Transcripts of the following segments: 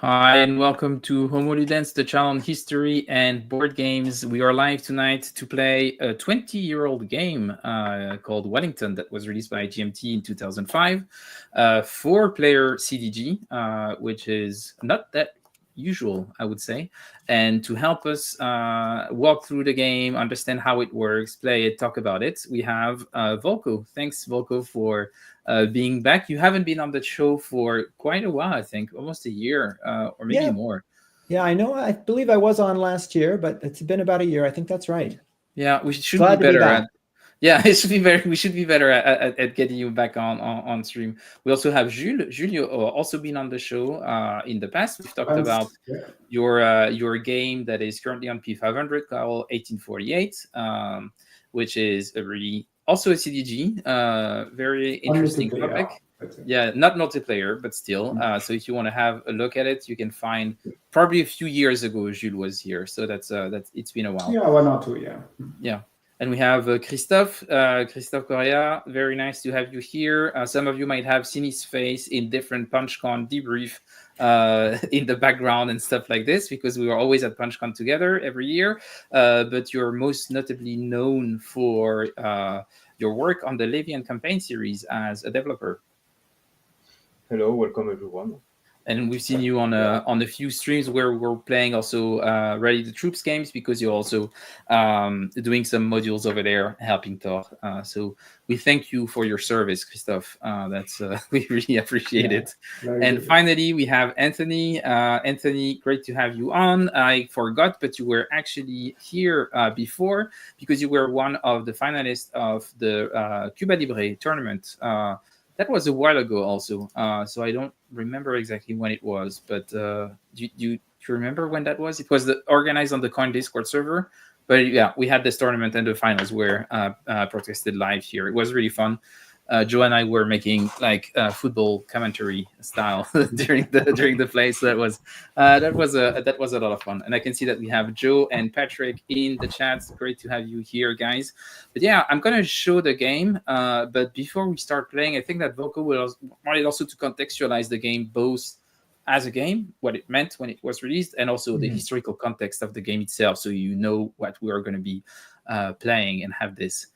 Hi, and welcome to Homo Ludens, the channel on history and board games. We are live tonight to play a 20-year-old game called Wellington that was released by GMT in 2005. 4-player CDG, which is not that usual, I would say. And to help us walk through the game, understand how it works, play it, talk about it, we have Volko. Thanks, Volko, for being back. You haven't been on the show for quite a while, I think, almost a year or maybe more. Yeah, I know. I believe I was on last year, but it's been about a year. I think that's right. Yeah, we should Glad be to be better back. at. Yeah, it should be very. We should be better at getting you back on stream. We also have Jules. Jules, you also been on the show in the past. We've talked about your game that is currently on P500 called 1848, which is a really also a CDG. Very interesting topic. Yeah, not multiplayer, but still. So if you want to have a look at it, you can find probably a few years ago Jules was here. So that's it's been a while. Yeah, 1 or 2, yeah. Yeah. And we have Christophe Correa. Very nice to have you here. Some of you might have seen his face in different PunchCon debrief in the background and stuff like this, because we were always at PunchCon together every year. But you're most notably known for your work on the Levian campaign series as a developer. Hello, welcome everyone. And we've seen you on a few streams where we're playing also Ready the Troops games, because you're also doing some modules over there helping Thor. So we thank you for your service, Christophe. That's we really appreciate it. And finally, we have Anthony. Anthony, great to have you on. I forgot, but you were actually here before because you were one of the finalists of the Cuba Libre tournament. That was a while ago also, so I don't remember exactly when it was, but do you remember when that was? It was organized on the Coin Discord server, but yeah, we had this tournament and the finals were broadcasted live here. It was really fun. Joe and I were making like football commentary style during the play, so that was a lot of fun. And I can see that we have Joe and Patrick in the chat. Great to have you here, guys. But yeah, I'm gonna show the game. But before we start playing, I think that Volko wanted also to contextualize the game both as a game, what it meant when it was released, and also the historical context of the game itself, so you know what we are going to be playing and have this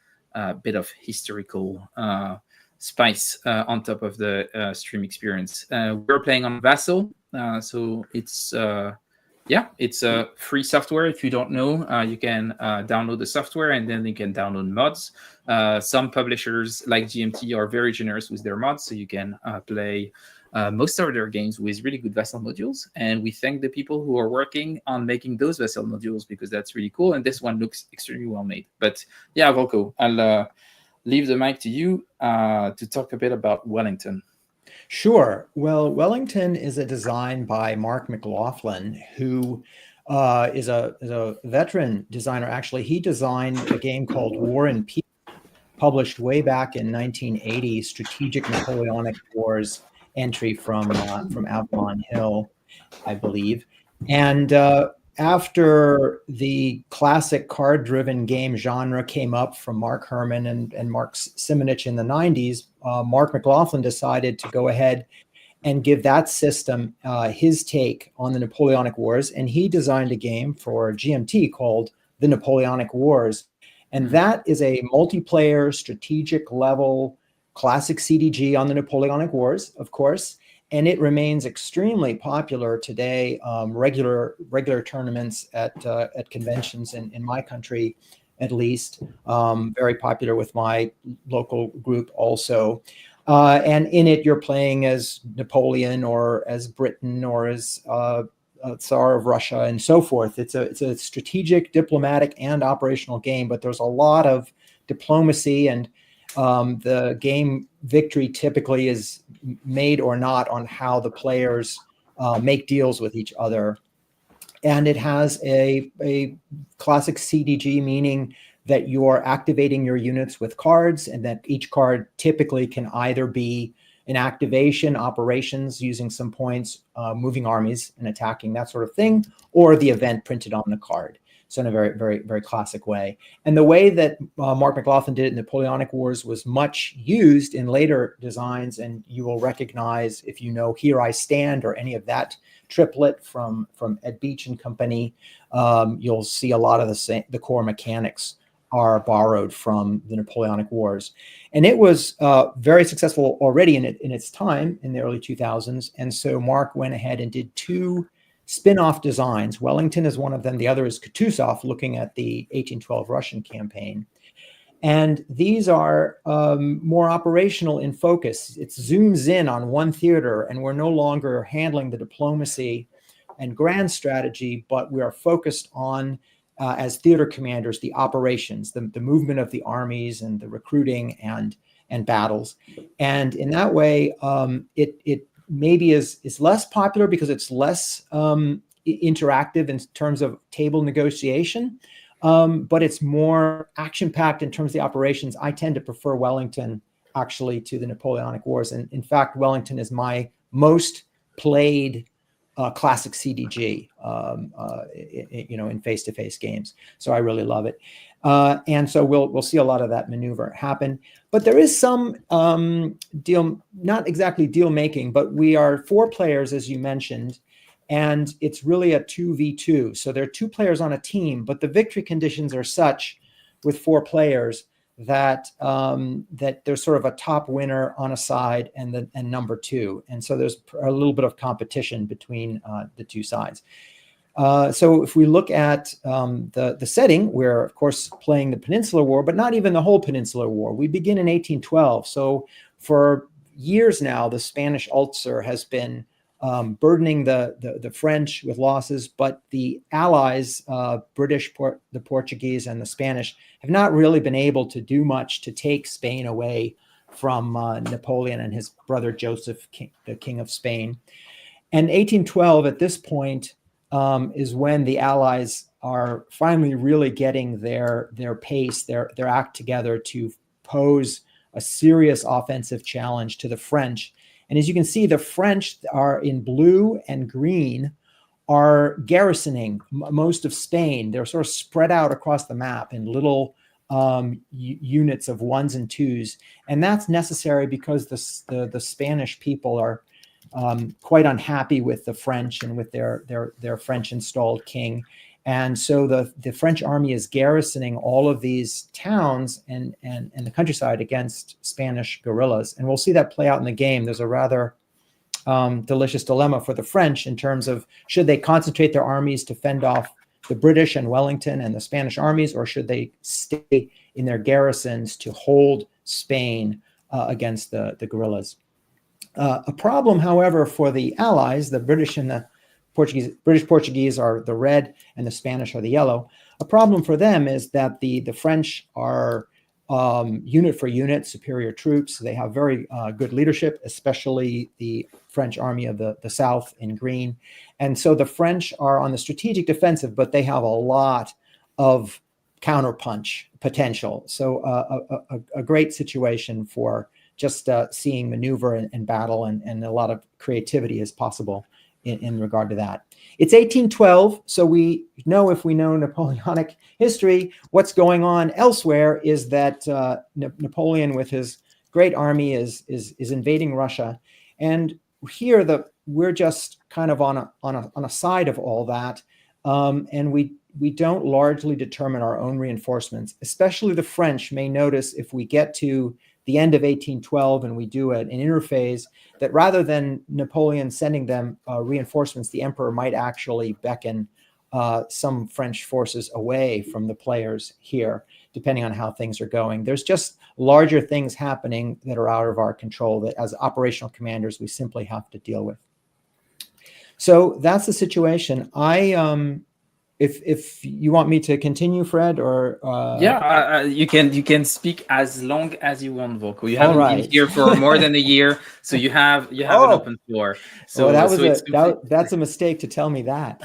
bit of historical spice on top of the stream experience. We're playing on Vassal, so it's free software. If you don't know, you can download the software and then you can download mods. Some publishers like GMT are very generous with their mods, so you can play most of their games with really good Vassal modules. And we thank the people who are working on making those Vassal modules, because that's really cool. And this one looks extremely well made. But yeah, Volko, I'll leave the mic to you to talk a bit about Wellington. Sure. Well, Wellington is a design by Mark McLaughlin, who is a veteran designer. Actually, he designed a game called War and Peace, published way back in 1980, strategic Napoleonic Wars entry from Avalon Hill, I believe. And after the classic card-driven game genre came up from Mark Herman and Mark Simonich in the 90s, Mark McLaughlin decided to go ahead and give that system his take on the Napoleonic Wars. And he designed a game for GMT called the Napoleonic Wars. And that is a multiplayer, strategic level, classic CDG on the Napoleonic Wars, of course. And it remains extremely popular today. Regular tournaments at conventions in my country, at least, very popular with my local group also. And in it, you're playing as Napoleon or as Britain or as Tsar of Russia and so forth. It's a strategic, diplomatic, and operational game, but there's a lot of diplomacy, and the game victory typically is made or not on how the players make deals with each other. And it has a classic CDG, meaning that you're activating your units with cards, and that each card typically can either be an activation, operations using some points, moving armies and attacking, that sort of thing, or the event printed on the card. So in a very, very, very classic way. And the way that Mark McLaughlin did it in Napoleonic Wars was much used in later designs, and you will recognize, if you know Here I Stand or any of that triplet from Ed Beach and Company. You'll see a lot of the core mechanics are borrowed from the Napoleonic Wars. And it was very successful already in its time in the early 2000s. And so Mark went ahead and did 2 spin-off designs. Wellington is one of them. The other is Kutuzov, looking at the 1812 Russian campaign. And these are more operational in focus. It zooms in on one theater, and we're no longer handling the diplomacy and grand strategy, but we are focused on, as theater commanders, the operations, the movement of the armies and the recruiting and battles. And in that way, it maybe is less popular because it's less interactive in terms of table negotiation. But it's more action-packed in terms of the operations. I tend to prefer Wellington actually to the Napoleonic Wars. And in fact, Wellington is my most played classic CDG, in face-to-face games. So I really love it. And so we'll see a lot of that maneuver happen. But there is some deal, not exactly deal making, but we are 4 players, as you mentioned. And it's really a 2v2. So there are 2 players on a team, but the victory conditions are such with 4 players that that there's sort of a top winner on a side and number 2. And so there's a little bit of competition between the 2 sides. So if we look at the setting, we're of course playing the Peninsular War, but not even the whole Peninsular War. We begin in 1812. So for years now, the Spanish ulcer has been burdening the French with losses, but the Allies, British, the Portuguese, and the Spanish, have not really been able to do much to take Spain away from Napoleon and his brother Joseph, the King of Spain. And 1812, at this point, is when the Allies are finally really getting their pace, their act together to pose a serious offensive challenge to the French. And as you can see, the French are in blue and green, are garrisoning most of Spain. They're sort of spread out across the map in little units of 1s and 2s. And that's necessary because the Spanish people are quite unhappy with the French and with their French installed king. And so the French army is garrisoning all of these towns and the countryside against Spanish guerrillas. And we'll see that play out in the game. There's a rather delicious dilemma for the French in terms of, should they concentrate their armies to fend off the British and Wellington and the Spanish armies, or should they stay in their garrisons to hold Spain against the guerrillas? A problem, however, for the Allies, the British and the Portuguese are the red and the Spanish are the yellow. A problem for them is that the French are unit for unit superior troops. They have very good leadership, especially the French army of the South in green. And so the French are on the strategic defensive, but they have a lot of counterpunch potential. So a great situation for just seeing maneuver and battle, and a lot of creativity is possible in regard to that. It's 1812, so we know, if we know Napoleonic history, what's going on elsewhere is that Napoleon, with his great army, is invading Russia, and here we're just kind of on a side of all that, and we don't largely determine our own reinforcements. Especially the French may notice, if we get to the end of 1812 and we do an interphase, that rather than Napoleon sending them reinforcements, the emperor might actually beckon some French forces away from the players here, depending on how things are going. There's just larger things happening that are out of our control that, as operational commanders, we simply have to deal with. So that's the situation. If you want me to continue, Fred, or you can speak as long as you want, Volko. You haven't been here for more than a year, so you have an open floor. So that's a mistake to tell me that.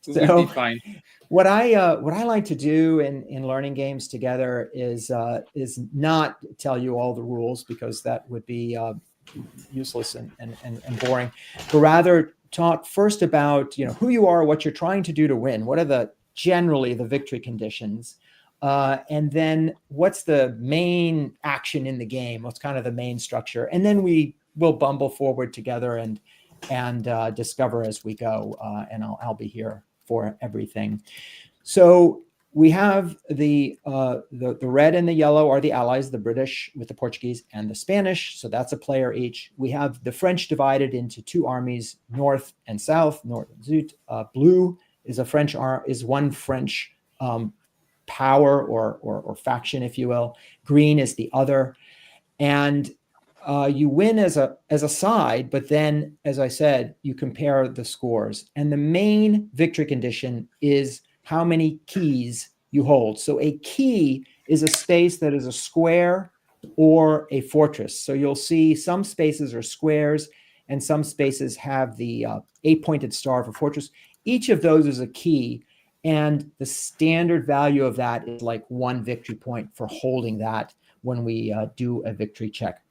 So fine. What I like to do in learning games together is not tell you all the rules, because that would be useless and boring, but rather talk first about who you are, what you're trying to do to win, what are generally the victory conditions, and then what's the main action in the game, what's kind of the main structure, and then we will bumble forward together and and discover as we go. And I'll be here for everything. So we have the red and the yellow are the allies, the British with the Portuguese and the Spanish. So that's a player each. We have the French divided into two armies, north and south, Nord and Sud. Blue is one French power or faction, if you will. Green is the other. And you win as a side, but then, as I said, you compare the scores. And the main victory condition is how many keys you hold. So a key is a space that is a square or a fortress. So you'll see some spaces are squares and some spaces have the 8-pointed star for fortress. Each of those is a key. And the standard value of that is like 1 victory point for holding that when we do a victory check.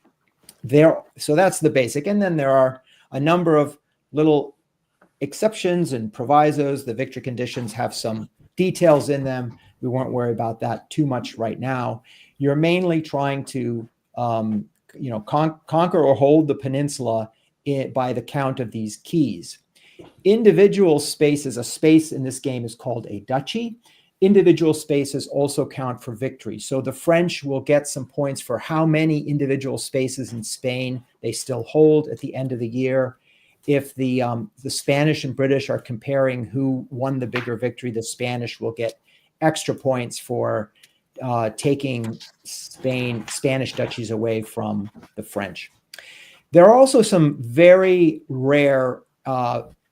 So that's the basic. And then there are a number of little exceptions and provisos. The victory conditions have some details in them. We won't worry about that too much right now. You're mainly trying to conquer or hold the peninsula by the count of these keys. Individual spaces, a space in this game is called a duchy. Individual spaces also count for victory. So the French will get some points for how many individual spaces in Spain they still hold at the end of the year. If the Spanish and British are comparing who won the bigger victory, the Spanish will get extra points for taking Spanish duchies away from the French. There are also some very rare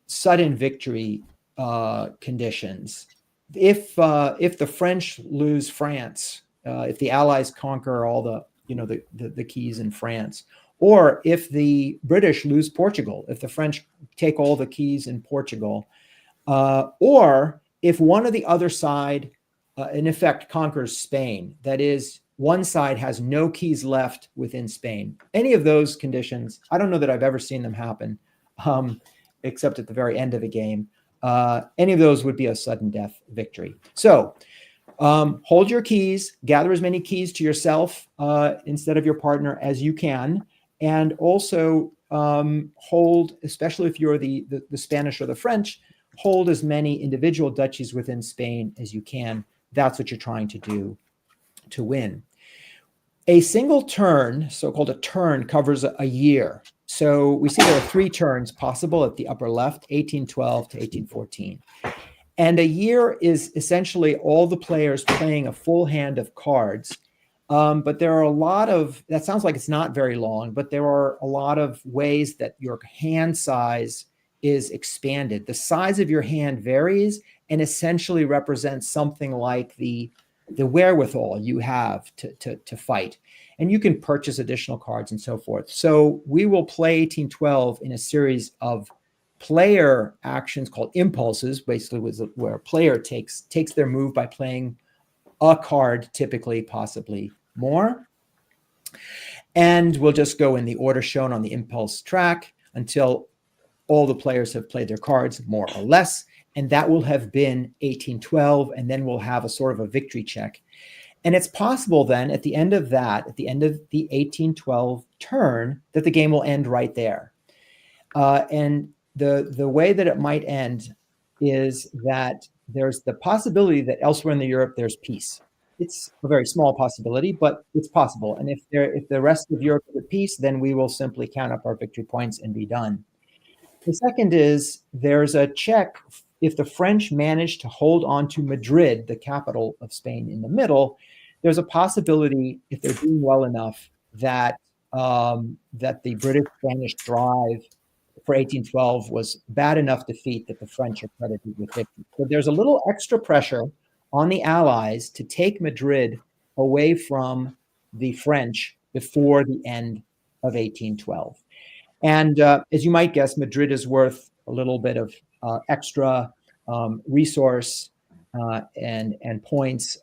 sudden victory conditions. If the French lose France, if the Allies conquer all the keys in France, or if the British lose Portugal, if the French take all the keys in Portugal, or if one or the other side, in effect, conquers Spain, that is, one side has no keys left within Spain. Any of those conditions, I don't know that I've ever seen them happen, except at the very end of a game. Any of those would be a sudden death victory. So hold your keys, gather as many keys to yourself instead of your partner as you can. And also hold, especially if you're the Spanish or the French, hold as many individual duchies within Spain as you can. That's what you're trying to do to win. A single turn, so-called a turn, covers a year. So we see there are 3 turns possible at the upper left, 1812 to 1814. And a year is essentially all the players playing a full hand of cards. But there are a lot of, that sounds like it's not very long, but there are a lot of ways that your hand size is expanded. The size of your hand varies and essentially represents something like the wherewithal you have to fight. And you can purchase additional cards and so forth. So we will play 1812 in a series of player actions called impulses, basically where a player takes their move by playing a card, typically, possibly more. And we'll just go in the order shown on the impulse track until all the players have played their cards, more or less. And that will have been 1812. And then we'll have a sort of a victory check. And it's possible then at the end of that, at the end of the 1812 turn, that the game will end right there. And the way that it might end is that there's the possibility that elsewhere in Europe there's peace. It's a very small possibility, but it's possible. And if the rest of Europe is at peace, then we will simply count up our victory points and be done. The second is there's a check if the French manage to hold on to Madrid, the capital of Spain, in the middle. There's a possibility, if they're doing well enough, that the British-Spanish drive for 1812 was bad enough defeat that the French are credited with victory. So there's a little extra pressure on the Allies to take Madrid away from the French before the end of 1812. And as you might guess, Madrid is worth a little bit of extra resource and points.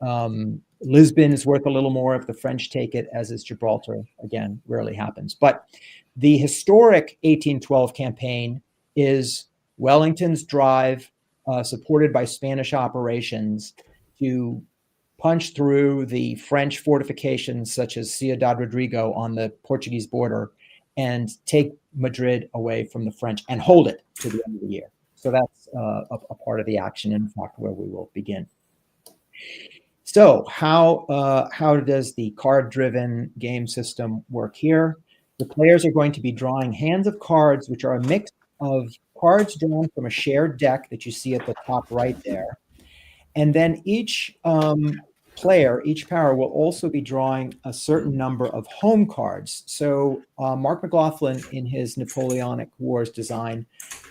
Lisbon is worth a little more if the French take it, as is Gibraltar. Again, rarely happens. But the historic 1812 campaign is Wellington's drive, supported by Spanish operations, to punch through the French fortifications such as Ciudad Rodrigo on the Portuguese border and take Madrid away from the French and hold it to the end of the year. So that's a part of the action, in fact, where we will begin. So how does the card-driven game system work here? The players are going to be drawing hands of cards, which are a mix of cards drawn from a shared deck that you see at the top right there. And then each player, each power, will also be drawing a certain number of home cards. So Mark McLaughlin, in his Napoleonic Wars design,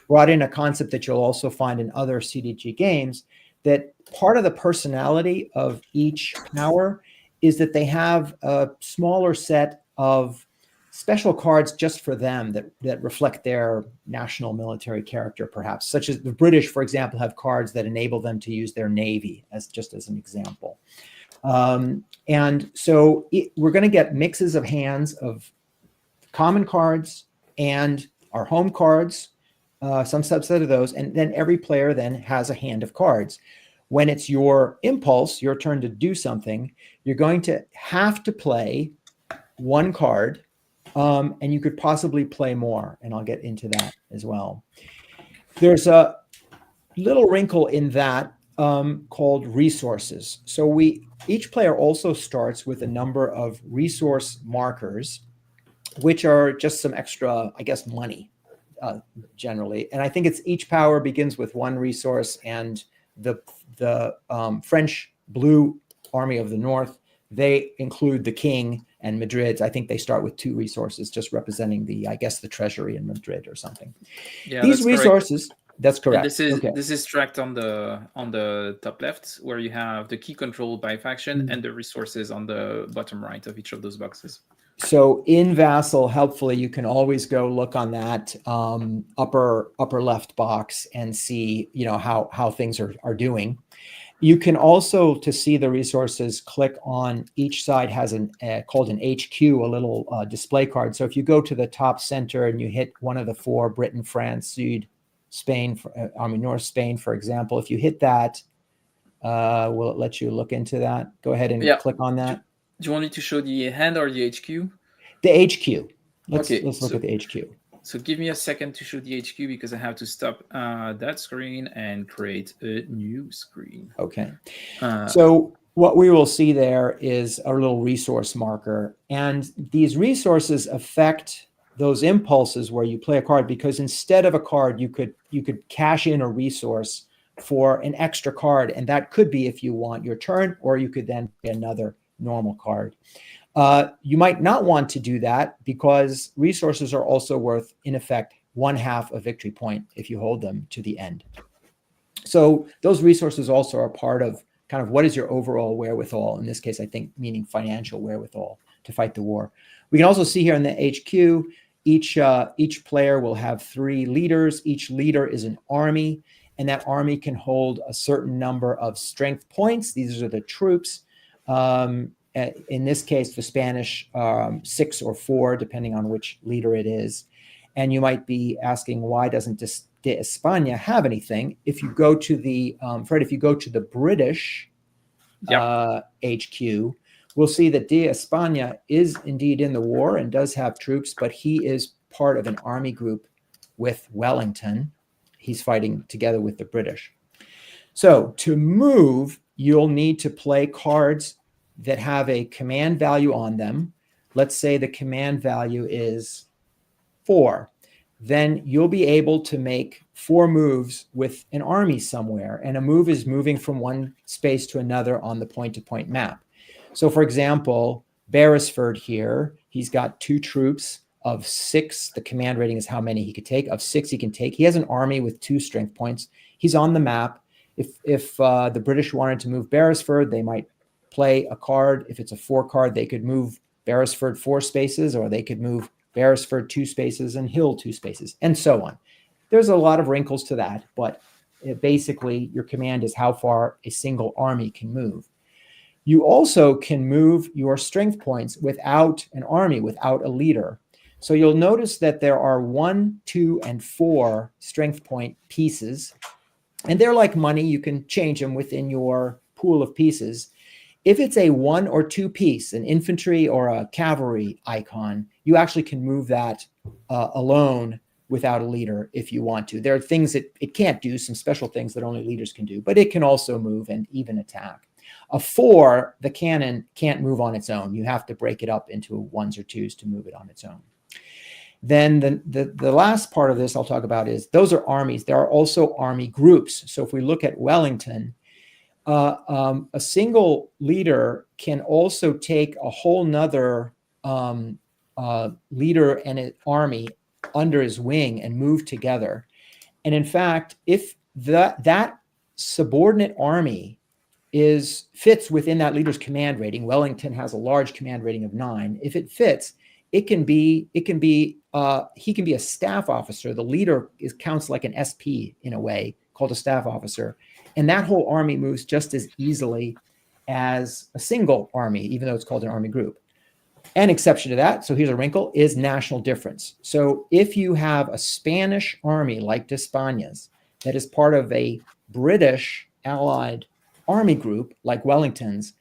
brought in a concept that you'll also find in other CDG games, that part of the personality of each power is that they have a smaller set of special cards just for them that reflect their national military character, perhaps, such as the British, for example, have cards that enable them to use their navy, as an example. And so we're going to get mixes of hands of common cards and our home cards, some subset of those, and then every player then has a hand of cards. When it's your impulse, your turn to do something, you're going to have to play one card, and you could possibly play more, and I'll get into that as well. There's a little wrinkle in that called resources. So each player also starts with a number of resource markers, which are just some extra, I guess, money. Generally, and I think it's each power begins with one resource, and the French Blue Army of the North, they include the king, and Madrid, I think they start with 2 resources, just representing the treasury in Madrid or something. Yeah, these resources. correct. That's correct. This is tracked on the top left, where you have the key controlled by faction and the resources on the bottom right of each of those boxes. So in Vassal, helpfully, you can always go look on that upper left box and see, how things are doing. You can also, to see the resources, click on each side has called an HQ, a little display card. So if you go to the top center and you hit one of the 4, Britain, France, Sud, Spain, North Spain, for example, if you hit that, will it let you look into that? Go ahead and click on that. Do you want me to show the hand or the HQ? The HQ. Let's look at the HQ. So give me a second to show the HQ, because I have to stop that screen and create a new screen. Okay. So what we will see there is a little resource marker. And these resources affect those impulses where you play a card, because instead of a card, you could cash in a resource for an extra card. And that could be, if you want, your turn, or you could then play another normal card. You might not want to do that, because resources are also worth, in effect, 1/2 a victory point if you hold them to the end. So those resources also are part of kind of what is your overall wherewithal, in this case, I think, meaning financial wherewithal to fight the war. We can also see here in the HQ, each player will have 3 leaders. Each leader is an army, and that army can hold a certain number of strength points. These are the troops. In this case, the Spanish, 6 or 4, depending on which leader it is. And you might be asking, why doesn't de España have anything? If you go to the, Fred, if you go to the British HQ, we'll see that de España is indeed in the war and does have troops, but he is part of an army group with Wellington. He's fighting together with the British. So to move, you'll need to play cards that have a command value on them. Let's say the command value is 4. Then you'll be able to make 4 moves with an army somewhere. And a move is moving from one space to another on the point-to-point map. So for example, Beresford here, he's got 2 troops of 6. The command rating is how many he could take. Of 6 he can take. He has an army with 2 strength points. He's on the map. If the British wanted to move Beresford, they might play a card. If it's a 4 card, they could move Beresford 4 spaces, or they could move Beresford 2 spaces and Hill 2 spaces, and so on. There's a lot of wrinkles to that, but basically your command is how far a single army can move. You also can move your strength points without an army, without a leader. So you'll notice that there are 1, 2, and 4 strength point pieces, and they're like money. You can change them within your pool of pieces. If it's a 1 or 2 piece, an infantry or a cavalry icon, you actually can move that alone without a leader if you want to. There are things that it can't do, some special things that only leaders can do, but it can also move and even attack. A 4, the cannon can't move on its own. You have to break it up into 1s or 2s to move it on its own. Then the last part of this I'll talk about is those are armies. There are also army groups. So if we look at Wellington, a single leader can also take a whole nother leader and an army under his wing and move together. And in fact, if that subordinate army fits within that leader's command rating, Wellington has a large command rating of 9. If it fits, he can be a staff officer. The leader counts like an SP in a way, called a staff officer. And that whole army moves just as easily as a single army, even though it's called an army group. An exception to that, so here's a wrinkle, is national difference. So if you have a Spanish army like d'Espagna's that is part of a British allied army group like Wellington's,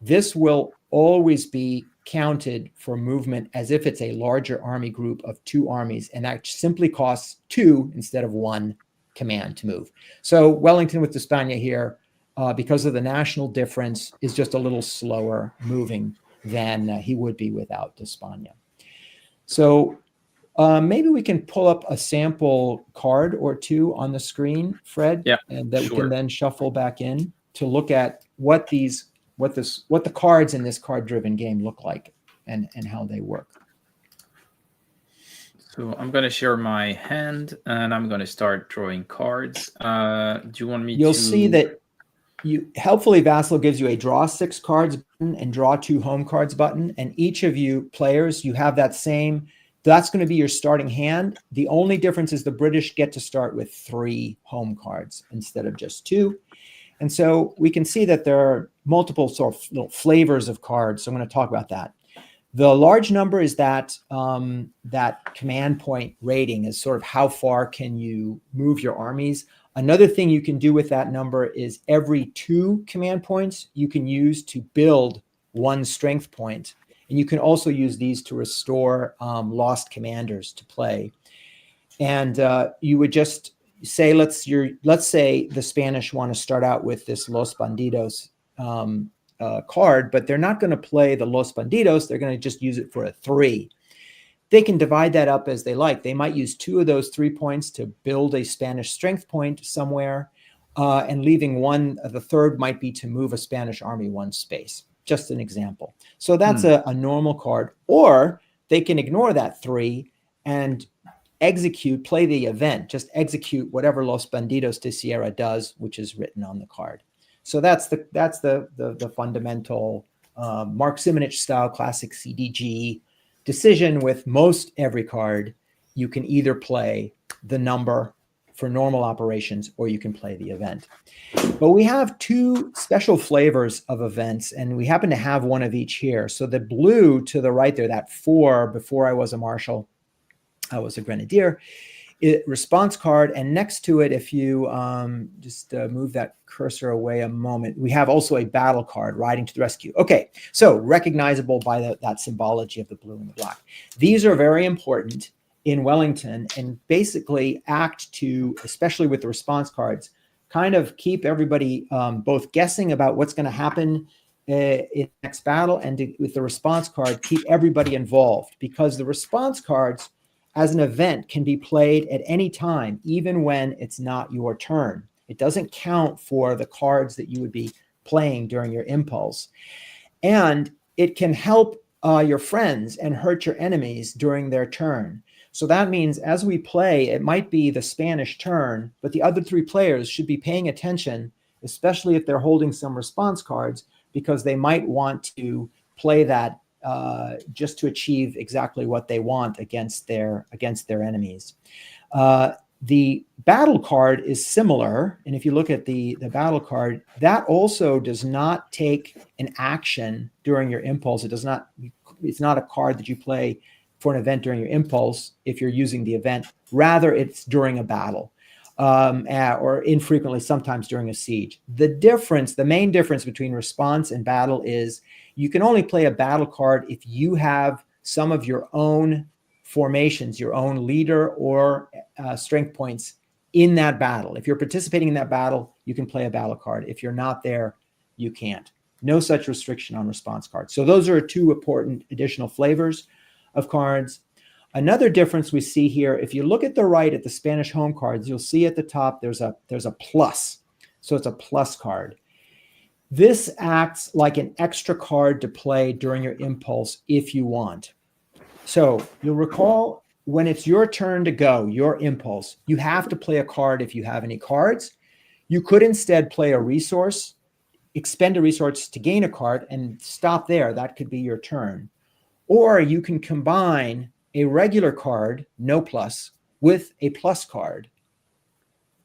this will always be counted for movement as if it's a larger army group of 2 armies, and that simply costs 2 instead of 1 command to move. So Wellington with d'Espagna here, because of the national difference, is just a little slower moving than he would be without d'Espagna. So maybe we can pull up a sample card or 2 on the screen, Fred, and that we can then shuffle back in to look at what the cards in this card-driven game look like and how they work. So I'm going to share my hand and I'm going to start drawing cards. Do you want me You'll see that helpfully Vassal gives you a draw 6 cards button and draw 2 home cards button. And each of you players, you have that's going to be your starting hand. The only difference is the British get to start with 3 home cards instead of just 2. And so we can see that there are multiple sort of little flavors of cards. So I'm going to talk about that. The large number is that command point rating is sort of how far can you move your armies. Another thing you can do with that number is every 2 command points you can use to build 1 strength point. And you can also use these to restore lost commanders to play. And you would just say, let's say the Spanish want to start out with this Los Bandidos card, but they're not going to play the Los Bandidos. They're going to just use it for a 3. They can divide that up as they like. They might use 2 of those 3 points to build a Spanish strength point somewhere, and leaving the third might be to move a Spanish army 1 space. Just an example. So that's a normal card. Or they can ignore that 3 and play the event, just execute whatever Los Bandidos de Sierra does, which is written on the card. So that's the fundamental Mark Simonich style classic CDG decision. With most every card, you can either play the number for normal operations or you can play the event. But we have 2 special flavors of events, and we happen to have one of each here. So the blue to the right there, that 4, before I was a marshal, I was a grenadier, response card. And next to it, if you just move that cursor away a moment, we have also a battle card, riding to the rescue. Okay, so recognizable by that symbology of the blue and the black. These are very important in Wellington and basically act to, especially with the response cards, kind of keep everybody both guessing about what's going to happen in the next battle, and with the response card, keep everybody involved, because the response cards as an event can be played at any time, even when it's not your turn. It doesn't count for the cards that you would be playing during your impulse. And it can help your friends and hurt your enemies during their turn. So that means as we play, it might be the Spanish turn, but the other 3 players should be paying attention, especially if they're holding some response cards, because they might want to play that just to achieve exactly what they want against their enemies. The battle card is similar, and if you look at the battle card, that also does not take an action during your impulse. It's not a card that you play for an event during your impulse if you're using the event. Rather, it's during a battle, or infrequently, sometimes during a siege. The main difference between response and battle is you can only play a battle card if you have some of your own formations, your own leader or strength points in that battle. If you're participating in that battle, you can play a battle card. If you're not there, you can't. No such restriction on response cards. So those are two important additional flavors of cards. Another difference we see here, if you look at the right at the Spanish home cards, you'll see at the top there's a plus. So it's a plus card. This acts like an extra card to play during your impulse if you want. So you'll recall when it's your turn to go, your impulse, you have to play a card if you have any cards. You could instead play a resource, expend a resource to gain a card and stop there. That could be your turn. Or you can combine a regular card, no plus, with a plus card.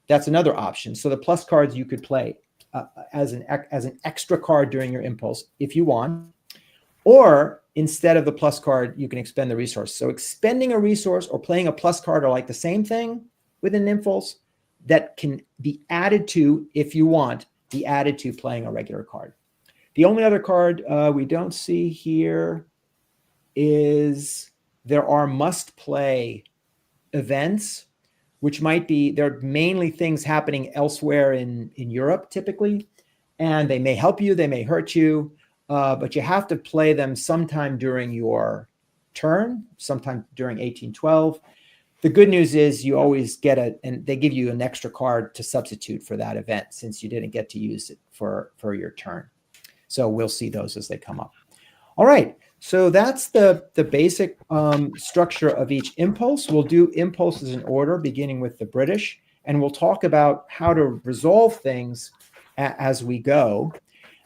That's another option. So the plus cards you could play as an extra card during your impulse if you want. Or instead of the plus card, you can expend the resource. So expending a resource or playing a plus card are like the same thing with an impulse that can be added to, if you want, be added to playing a regular card. The only other card we don't see here is there are must-play events, which might be, they're mainly things happening elsewhere in Europe typically, and they may help you, they may hurt you, but you have to play them sometime during your turn, sometime during 1812. The good news is you always get and they give you an extra card to substitute for that event since you didn't get to use it for your turn. So we'll see those as they come up. All right, so that's the basic structure of each impulse. We'll do impulses in order, beginning with the British, and we'll talk about how to resolve things as we go.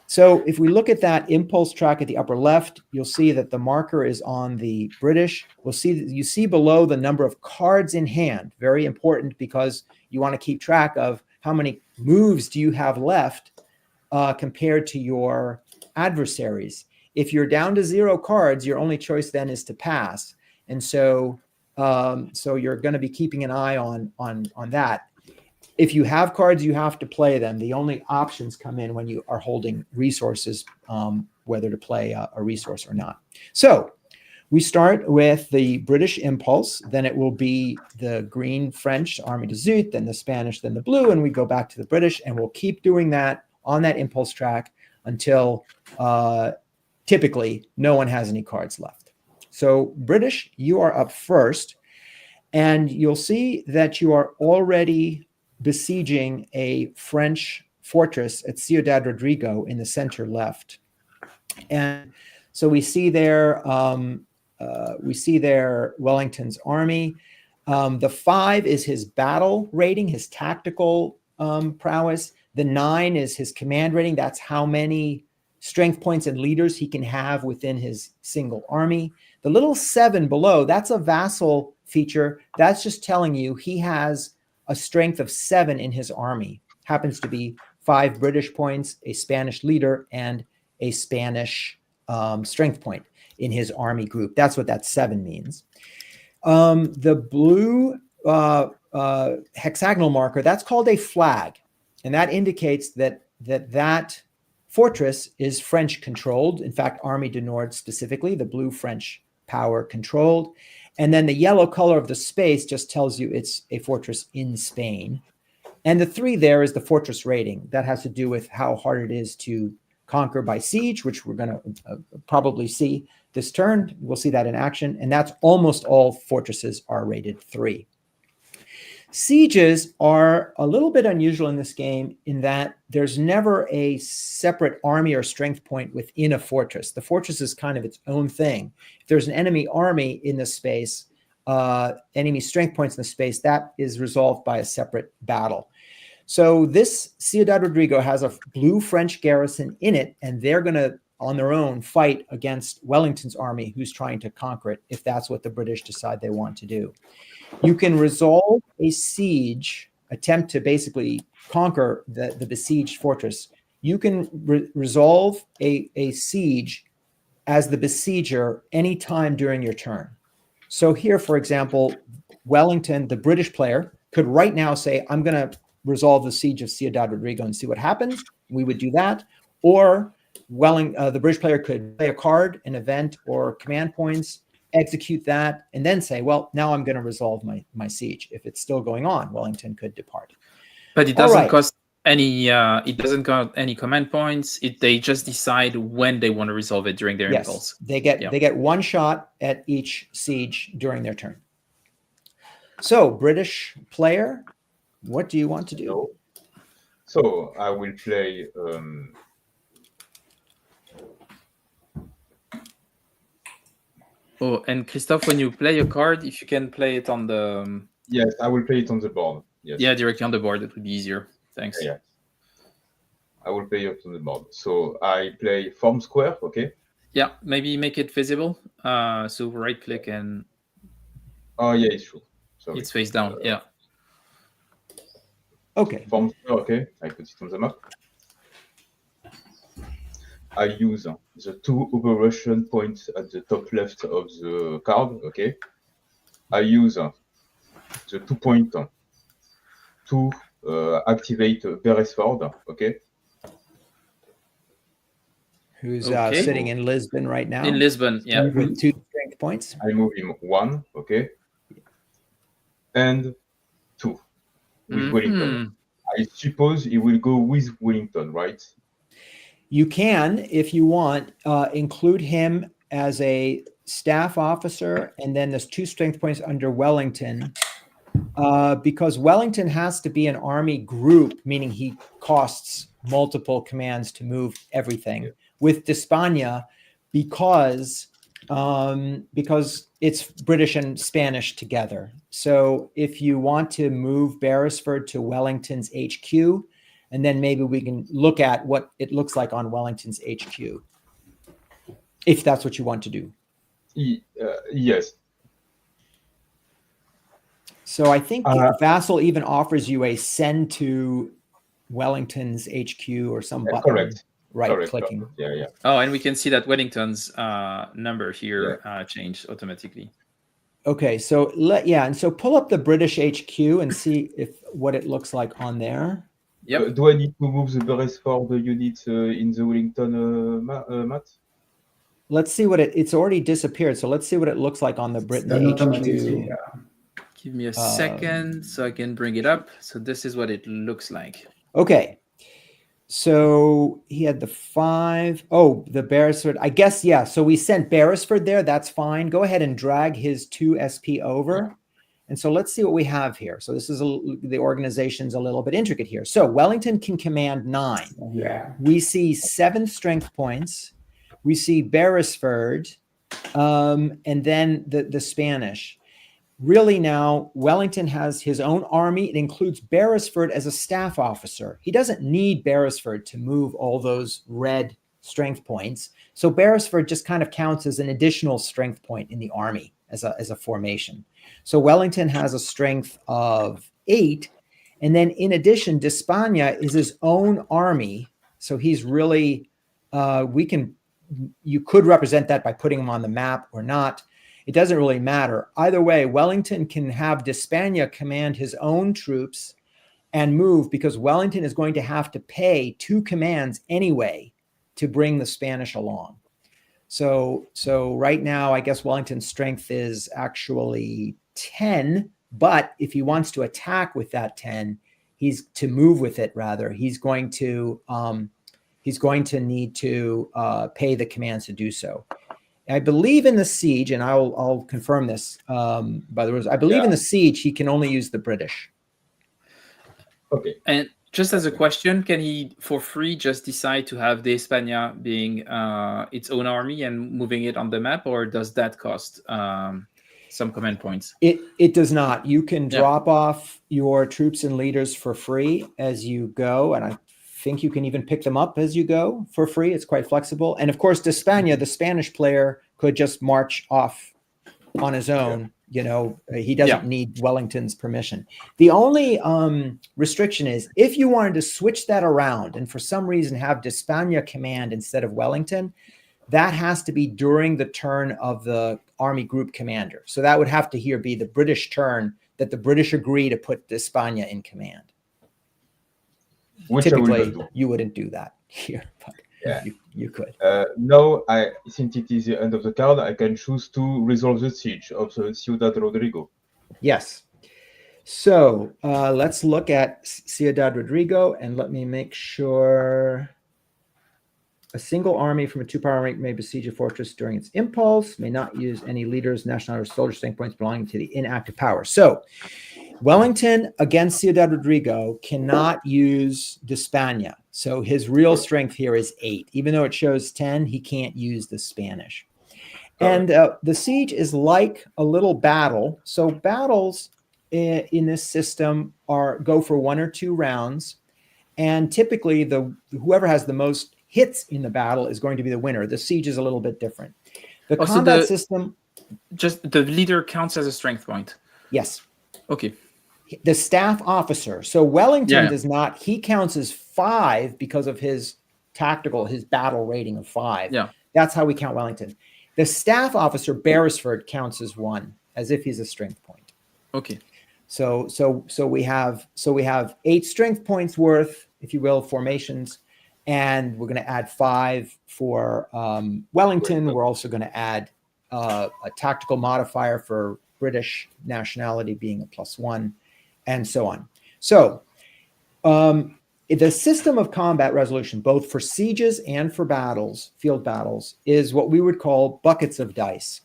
So if we look at that impulse track at the upper left, you'll see that the marker is on the British. You see below the number of cards in hand. Very important because you want to keep track of how many moves do you have left compared to your adversaries. If you're down to 0 cards, your only choice then is to pass. And so you're going to be keeping an eye on that. If you have cards, you have to play them. The only options come in when you are holding resources, whether to play a resource or not. So we start with the British impulse, then it will be the green French Army de Zut, then the Spanish, then the blue, and we go back to the British, and we'll keep doing that on that impulse track until typically no one has any cards left. So British, you are up first, and you'll see that you are already besieging a French fortress at Ciudad Rodrigo in the center left. And so we see there Wellington's army. The 5 is his battle rating, his tactical prowess. The 9 is his command rating. That's how many strength points and leaders he can have within his single army. The little 7 below, that's a vassal feature. That's just telling you he has a strength of 7 in his army. Happens to be 5 British points, a Spanish leader, and a Spanish strength point in his army group. That's what that 7 means. The blue hexagonal marker, that's called a flag. And that indicates that fortress is French controlled. In fact, Army du Nord specifically, the blue French power controlled. And then the yellow color of the space just tells you it's a fortress in Spain. And the 3 there is the fortress rating. That has to do with how hard it is to conquer by siege, which we're going to probably see this turn. We'll see that in action. And that's almost all fortresses are rated 3. Sieges are a little bit unusual in this game in that there's never a separate army or strength point within a fortress. The fortress is kind of its own thing. If there's an enemy army in the space, enemy strength points in the space, that is resolved by a separate battle. So this Ciudad Rodrigo has a blue French garrison in it, and they're going to, on their own, fight against Wellington's army, who's trying to conquer it, if that's what the British decide they want to do. You can resolve a siege, attempt to basically conquer the besieged fortress. You can resolve a siege as the besieger anytime during your turn. So here, for example, Wellington, the British player, could right now say, I'm going to resolve the siege of Ciudad Rodrigo and see what happens. We would do that. Or the British player could play a card, an event, or command points, execute that, and then say, well, now I'm going to resolve my siege. If it's still going on, Wellington could depart. But it doesn't cost any. It doesn't cost any command points. They just decide when they want to resolve it during their impulse. They get one shot at each siege during their turn. So, British player, what do you want to do? So I will play. Oh, and Christophe, when you play a card, if you can play it on the. Yes, I will play it on the board. Yes. Yeah, directly on the board. It would be easier. Thanks. Yeah. I will play it on the board. So I play form square. Okay. Yeah, maybe make it visible. So right click and. Oh yeah, it's true. Sorry. It's face down. Yeah. Okay. Form square. Okay, I put it on the map. I use the 2 operation points at the top left of the card. Okay. I use the 2 point to activate Beresford. Okay. Who's sitting in Lisbon right now? In Lisbon, yeah. With 2 strength points. I move him 1. Okay. And 2 with Wellington. I suppose he will go with Wellington, right? You can, if you want, include him as a staff officer, and then there's 2 strength points under Wellington, because Wellington has to be an army group, meaning he costs multiple commands to move everything. Yeah. With d'Espagne, because it's British and Spanish together. So if you want to move Beresford to Wellington's HQ, and then maybe we can look at what it looks like on Wellington's HQ, if that's what you want to do. Yes. So I think Vassal even offers you a send to Wellington's HQ or some button. Correct. Right-clicking. Yeah. Oh, and we can see that Wellington's number here changed automatically. Okay, so and so pull up the British HQ and see what it looks like on there. Yep. Do I need to move the Beresford unit in the Wellington mat? Let's see what it's already disappeared. So let's see what it looks like on the Britain HQ. Give me a second so I can bring it up. So this is what it looks like. Okay. So he had the 5. Oh, the Beresford. I guess, yeah. So we sent Beresford there. That's fine. Go ahead and drag his 2 SP over. And so let's see what we have here. So this is the organization's a little bit intricate here. So Wellington can command 9. Yeah. We see 7 strength points. We see Beresford, and then the Spanish. Really now, Wellington has his own army. It includes Beresford as a staff officer. He doesn't need Beresford to move all those red strength points. So Beresford just kind of counts as an additional strength point in the army as a formation. So Wellington has a strength of 8. And then in addition, d'Espagne is his own army. So he's really, you could represent that by putting him on the map or not. It doesn't really matter. Either way, Wellington can have d'Espagne command his own troops and move, because Wellington is going to have to pay 2 commands anyway to bring the Spanish along. So right now, I guess Wellington's strength is actually 10, but if he wants to attack with that 10, he's going to need to pay the commands to do so. I believe in the siege, and I'll confirm this by the rules. I believe in the siege, he can only use the British. Okay. And just as a question, can he, for free, just decide to have d'Espagne being its own army and moving it on the map, or does that cost some command points? It does not. You can drop off your troops and leaders for free as you go, and I think you can even pick them up as you go for free. It's quite flexible. And of course, d'Espagne, the Spanish player, could just march off on his own. You know, he doesn't need Wellington's permission. The only restriction is if you wanted to switch that around and for some reason have d'Espagne command instead of Wellington, that has to be during the turn of the army group commander. So that would have to be the British turn, that the British agree to put d'Espagne in command. Which typically you wouldn't do that here. Yeah. You could. Now, since it is the end of the card, I can choose to resolve the siege of the Ciudad Rodrigo. Yes. So let's look at Ciudad Rodrigo, and let me make sure. A single army from a 2-power rank may besiege a fortress during its impulse, may not use any leaders, national or soldier strength points belonging to the inactive power. So Wellington against Ciudad Rodrigo cannot use D'Espana. So his real strength here is 8. Even though it shows 10, he can't use the Spanish. And the siege is like a little battle. So battles in this system go for 1 or 2 rounds. And typically whoever has the most hits in the battle is going to be the winner. The siege is a little bit different. The combat system... Just the leader counts as a strength point. Yes. Okay. The staff officer. So Wellington does not, he counts as 5 because of his battle rating of 5. Yeah. That's how we count Wellington. The staff officer, Beresford, counts as 1, as if he's a strength point. Okay. So we have 8 strength points worth, if you will, formations, and we're going to add 5 for Wellington. We're also going to add a tactical modifier for British nationality being a +1, and so on. So the system of combat resolution, both for sieges and for battles, field battles, is what we would call buckets of dice.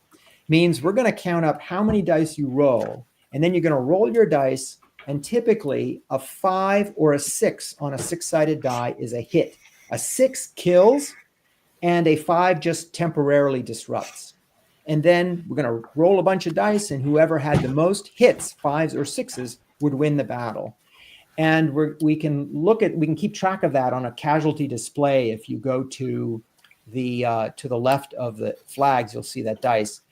Means we're going to count up how many dice you roll, and then you're going to roll your dice, and typically a 5 or a 6 on a 6-sided die is a hit. A 6 kills, and a 5 just temporarily disrupts. And then we're going to roll a bunch of dice, and whoever had the most hits, 5s or 6s, would win the battle. And we can keep track of that on a casualty display. If you go to the left of the flags, you'll see that dice.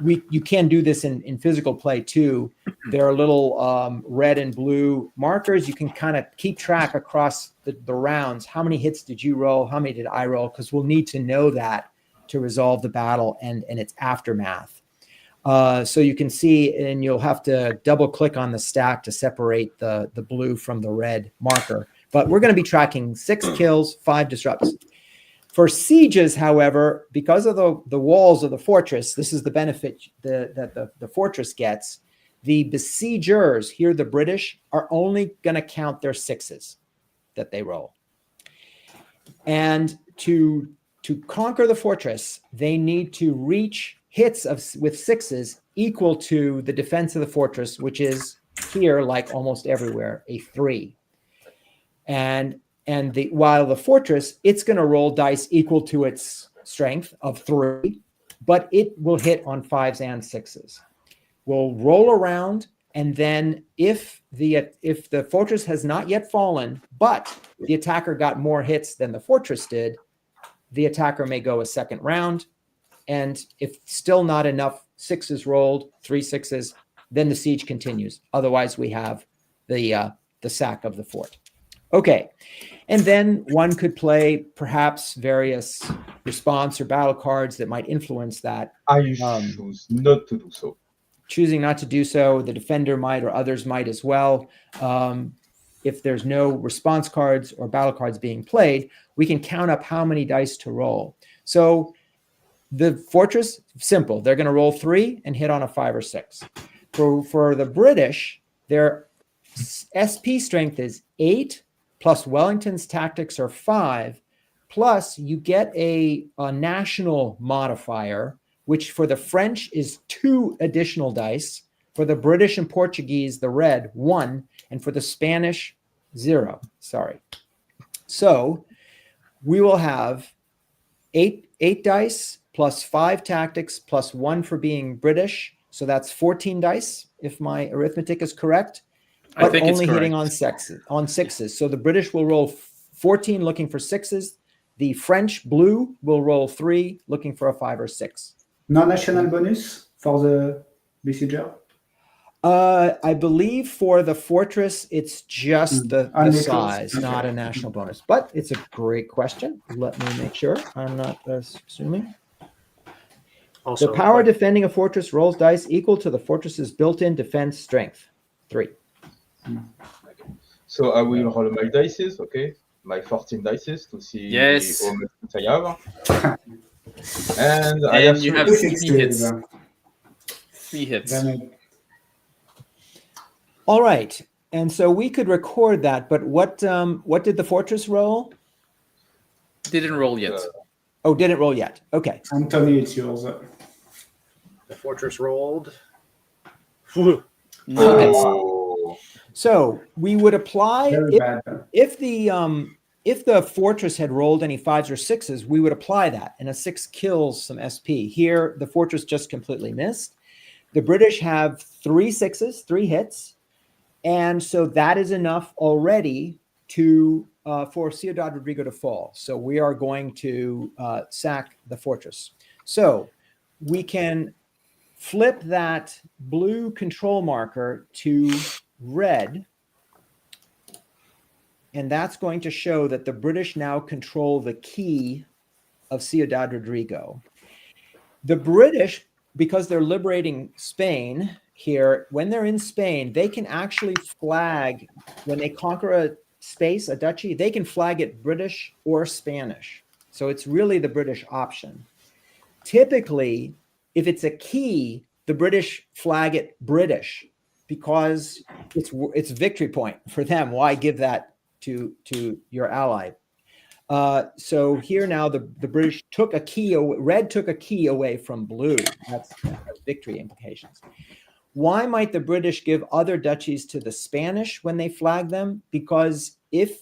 You can do this in physical play too. There are little red and blue markers. You can kind of keep track across the rounds. How many hits did you roll? How many did I roll? Because we'll need to know that to resolve the battle and its aftermath. So you can see, and you'll have to double click on the stack to separate the blue from the red marker. But we're going to be tracking 6 kills, 5 disrupts. For sieges, however, because of the walls of the fortress, this is the benefit that the fortress gets. The besiegers, here the British, are only going to count their 6s that they roll. And to conquer the fortress, they need to reach hits with 6s equal to the defense of the fortress, which is here, like almost everywhere, a 3. While the fortress, it's going to roll dice equal to its strength of 3, but it will hit on 5s and 6s. We'll roll around, and then if the fortress has not yet fallen, but the attacker got more hits than the fortress did, the attacker may go a second round. And if still not enough 6s rolled, 3 6s, then the siege continues. Otherwise, we have the sack of the fort. Okay, and then one could play perhaps various response or battle cards that might influence that. I choose not to do so. Choosing not to do so, the defender might, or others might as well. If there's no response cards or battle cards being played, we can count up how many dice to roll. So the fortress, simple. They're going to roll 3 and hit on a 5 or 6. For the British, their SP strength is 8, plus Wellington's tactics are 5, plus you get a national modifier, which for the French is 2 additional dice. For the British and Portuguese, the red, 1, and for the Spanish, 0. Sorry. So we will have 8 dice plus 5 tactics plus 1 for being British. So that's 14 dice, if my arithmetic is correct. But I think only it's hitting on 6s. So the British will roll 14 looking for 6s. The French blue will roll 3 looking for a 5 or 6. No national bonus for the besieger? I believe for the fortress, it's just the size, Okay. not a national bonus. But it's a great question. Let me make sure I'm not assuming. Also, The power defending a fortress rolls dice equal to the fortress's built-in defense strength, 3. So I will roll my dices, okay? my 14 dices to see Yes. how much hits I have. And I have And you three. have Six 3 hits. then 3 hits. All right. And so we could record that, but what did the fortress roll? Didn't roll yet. Oh, didn't roll yet. Okay. Anthony, it's yours. The fortress rolled. No. Oh, So we would apply Very bad. if the fortress had rolled any 5s or 6s, we would apply that, and a 6 kills some SP. Here, the fortress just completely missed. The British have 3 6s, 3 hits, and so that is enough already to for Ciudad Rodrigo to fall. So we are going to sack the fortress. So we can flip that blue control marker to red, and that's going to show that the British now control the key of Ciudad Rodrigo. The British, because they're liberating Spain here, when they're in Spain, they can actually flag, when they conquer a space, a duchy, they can flag it British or Spanish. So it's really the British option. Typically, if it's a key, the British flag it British because it's a victory point for them. Why give that to your ally? So here now the British took a key, red took a key away from blue. That's victory implications. Why might the British give other duchies to the Spanish when they flag them? Because if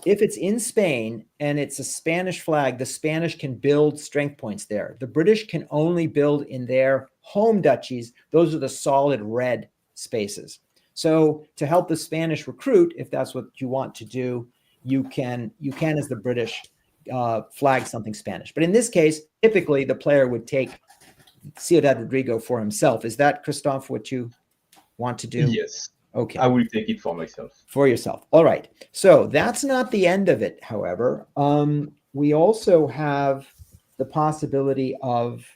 it's in Spain and it's a Spanish flag, the Spanish can build strength points there. The British can only build in their home duchies. Those are the solid red spaces. So to help the Spanish recruit, if that's what you want to do, you can as the British flag something Spanish. But in this case, typically the player would take Ciudad Rodrigo for himself. Is that, Christophe, what you want to do? yes. Okay. I will take it for myself. For yourself. All right. So that's not the end of it, however. We also have the possibility of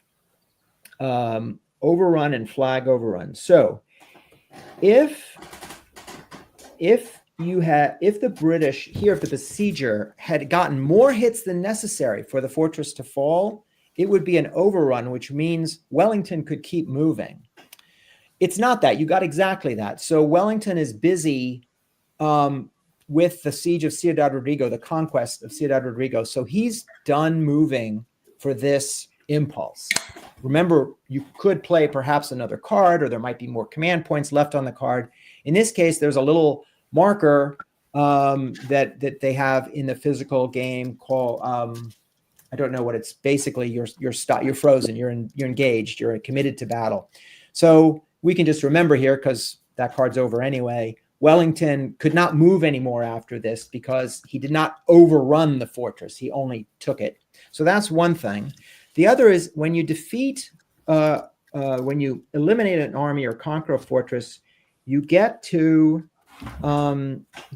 overrun and flag overrun. So if the British here, if the besieger had gotten more hits than necessary for the fortress to fall, it would be an overrun, which means Wellington could keep moving. It's not that. You got exactly that. So Wellington is busy with the siege of Ciudad Rodrigo, the conquest of Ciudad Rodrigo. So he's done moving for this impulse. Remember, you could play perhaps another card, or there might be more command points left on the card. In this case, there's a little marker that they have in the physical game called I don't know what it's. Basically, you're frozen. You're engaged. You're committed to battle. So we can just remember here, because that card's over anyway. Wellington could not move anymore after this because he did not overrun the fortress. He only took it. So that's one thing. The other is when you defeat, when you eliminate an army or conquer a fortress, you get to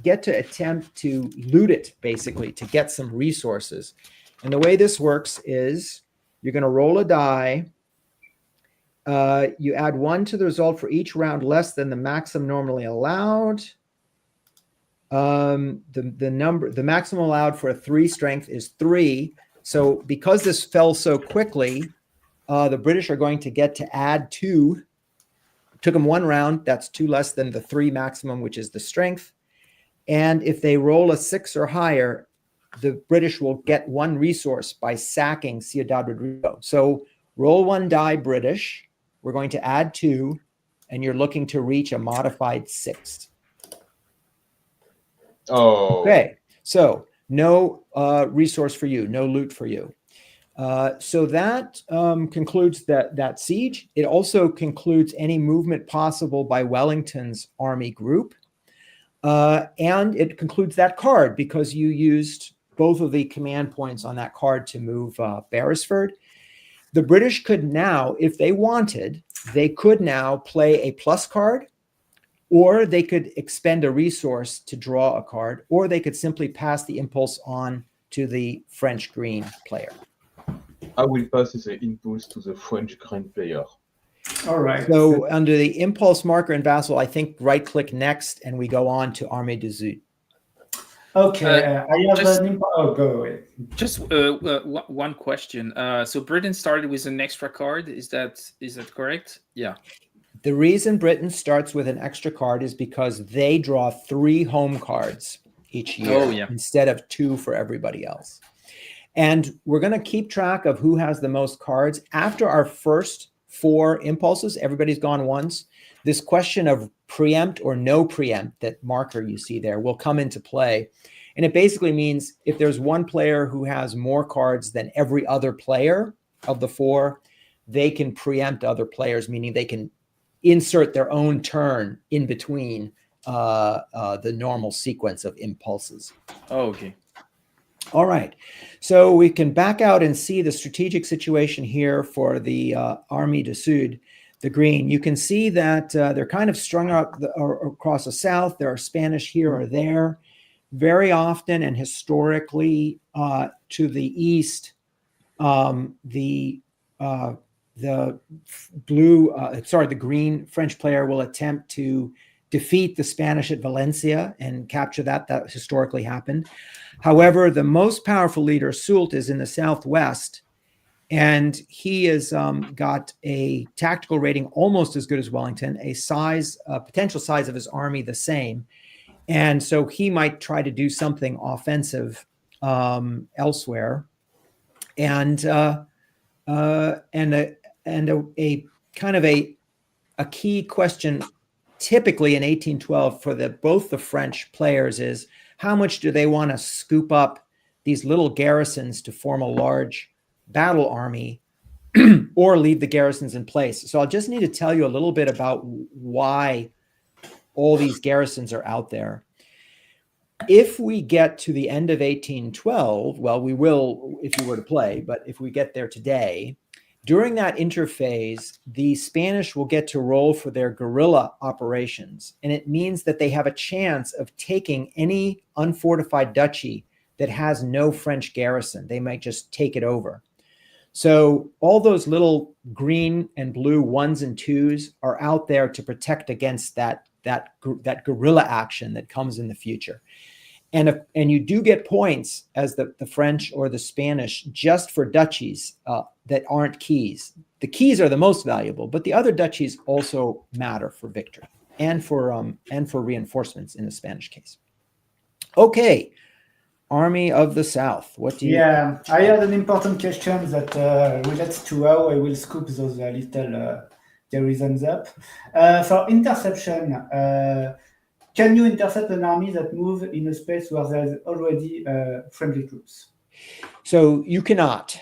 attempt to loot it, basically, to get some resources. And the way this works is you're going to roll a die. You add 1 to the result for each round less than the maximum normally allowed. The maximum allowed for a 3 strength is 3. So because this fell so quickly, the British are going to get to add 2. Took them 1 round. That's 2 less than the 3 maximum, which is the strength. And if they roll a 6 or higher, the British will get 1 resource by sacking Ciudad Rodrigo. So roll 1 die British. We're going to add 2, and you're looking to reach a modified 6. Oh. Okay, so no resource for you, no loot for you. So that concludes that siege. It also concludes any movement possible by Wellington's army group. And it concludes that card because you used both of the command points on that card to move Beresford. The British could now, if they wanted, they could now play a plus card, or they could expend a resource to draw a card, or they could simply pass the impulse on to the French green player. I will pass the impulse to the French green player. All right. So under the impulse marker in Vassal, I think right-click next, and we go on to Armée du Sud. Okay, I have just- oh, go away. Just one question. So Britain started with an extra card. Is that correct? Yeah. The reason Britain starts with an extra card is because they draw 3 home cards each year Oh, yeah. instead of 2 for everybody else. And we're going to keep track of who has the most cards. After our first 4 impulses, everybody's gone once. This question of preempt or no preempt, that marker you see there, will come into play. And it basically means if there's one player who has more cards than every other player of the 4, they can preempt other players, meaning they can insert their own turn in between the normal sequence of impulses. Oh, okay. All right. So we can back out and see the strategic situation here for the Army du Sud, the green. You can see that they're kind of strung out across the south. There are Spanish here or there. Very often and historically to the east, the green French player will attempt to defeat the Spanish at Valencia and capture that. That historically happened. However, the most powerful leader, Soult, is in the southwest, and he has got a tactical rating almost as good as Wellington, a potential size of his army the same. And so he might try to do something offensive elsewhere. And a kind of a key question typically in 1812 for both the French players is how much do they want to scoop up these little garrisons to form a large battle army or leave the garrisons in place. So I'll just need to tell you a little bit about why all these garrisons are out there. If we get to the end of 1812, well, we will if you were to play, but if we get there today, during that interphase, the Spanish will get to roll for their guerrilla operations. And it means that they have a chance of taking any unfortified duchy that has no French garrison. They might just take it over. So all those little green and blue 1s and 2s are out there to protect against that guerrilla action that comes in the future. And you do get points as the French or the Spanish just for duchies that aren't keys. The keys are the most valuable, but the other duchies also matter for victory and for reinforcements in the Spanish case. Okay, Army of the South. What do you? Yeah, I had an important question that relates to how I will scoop those little garrisons up. For interception, can you intercept an army that moves in a space where there's already friendly troops? So you cannot.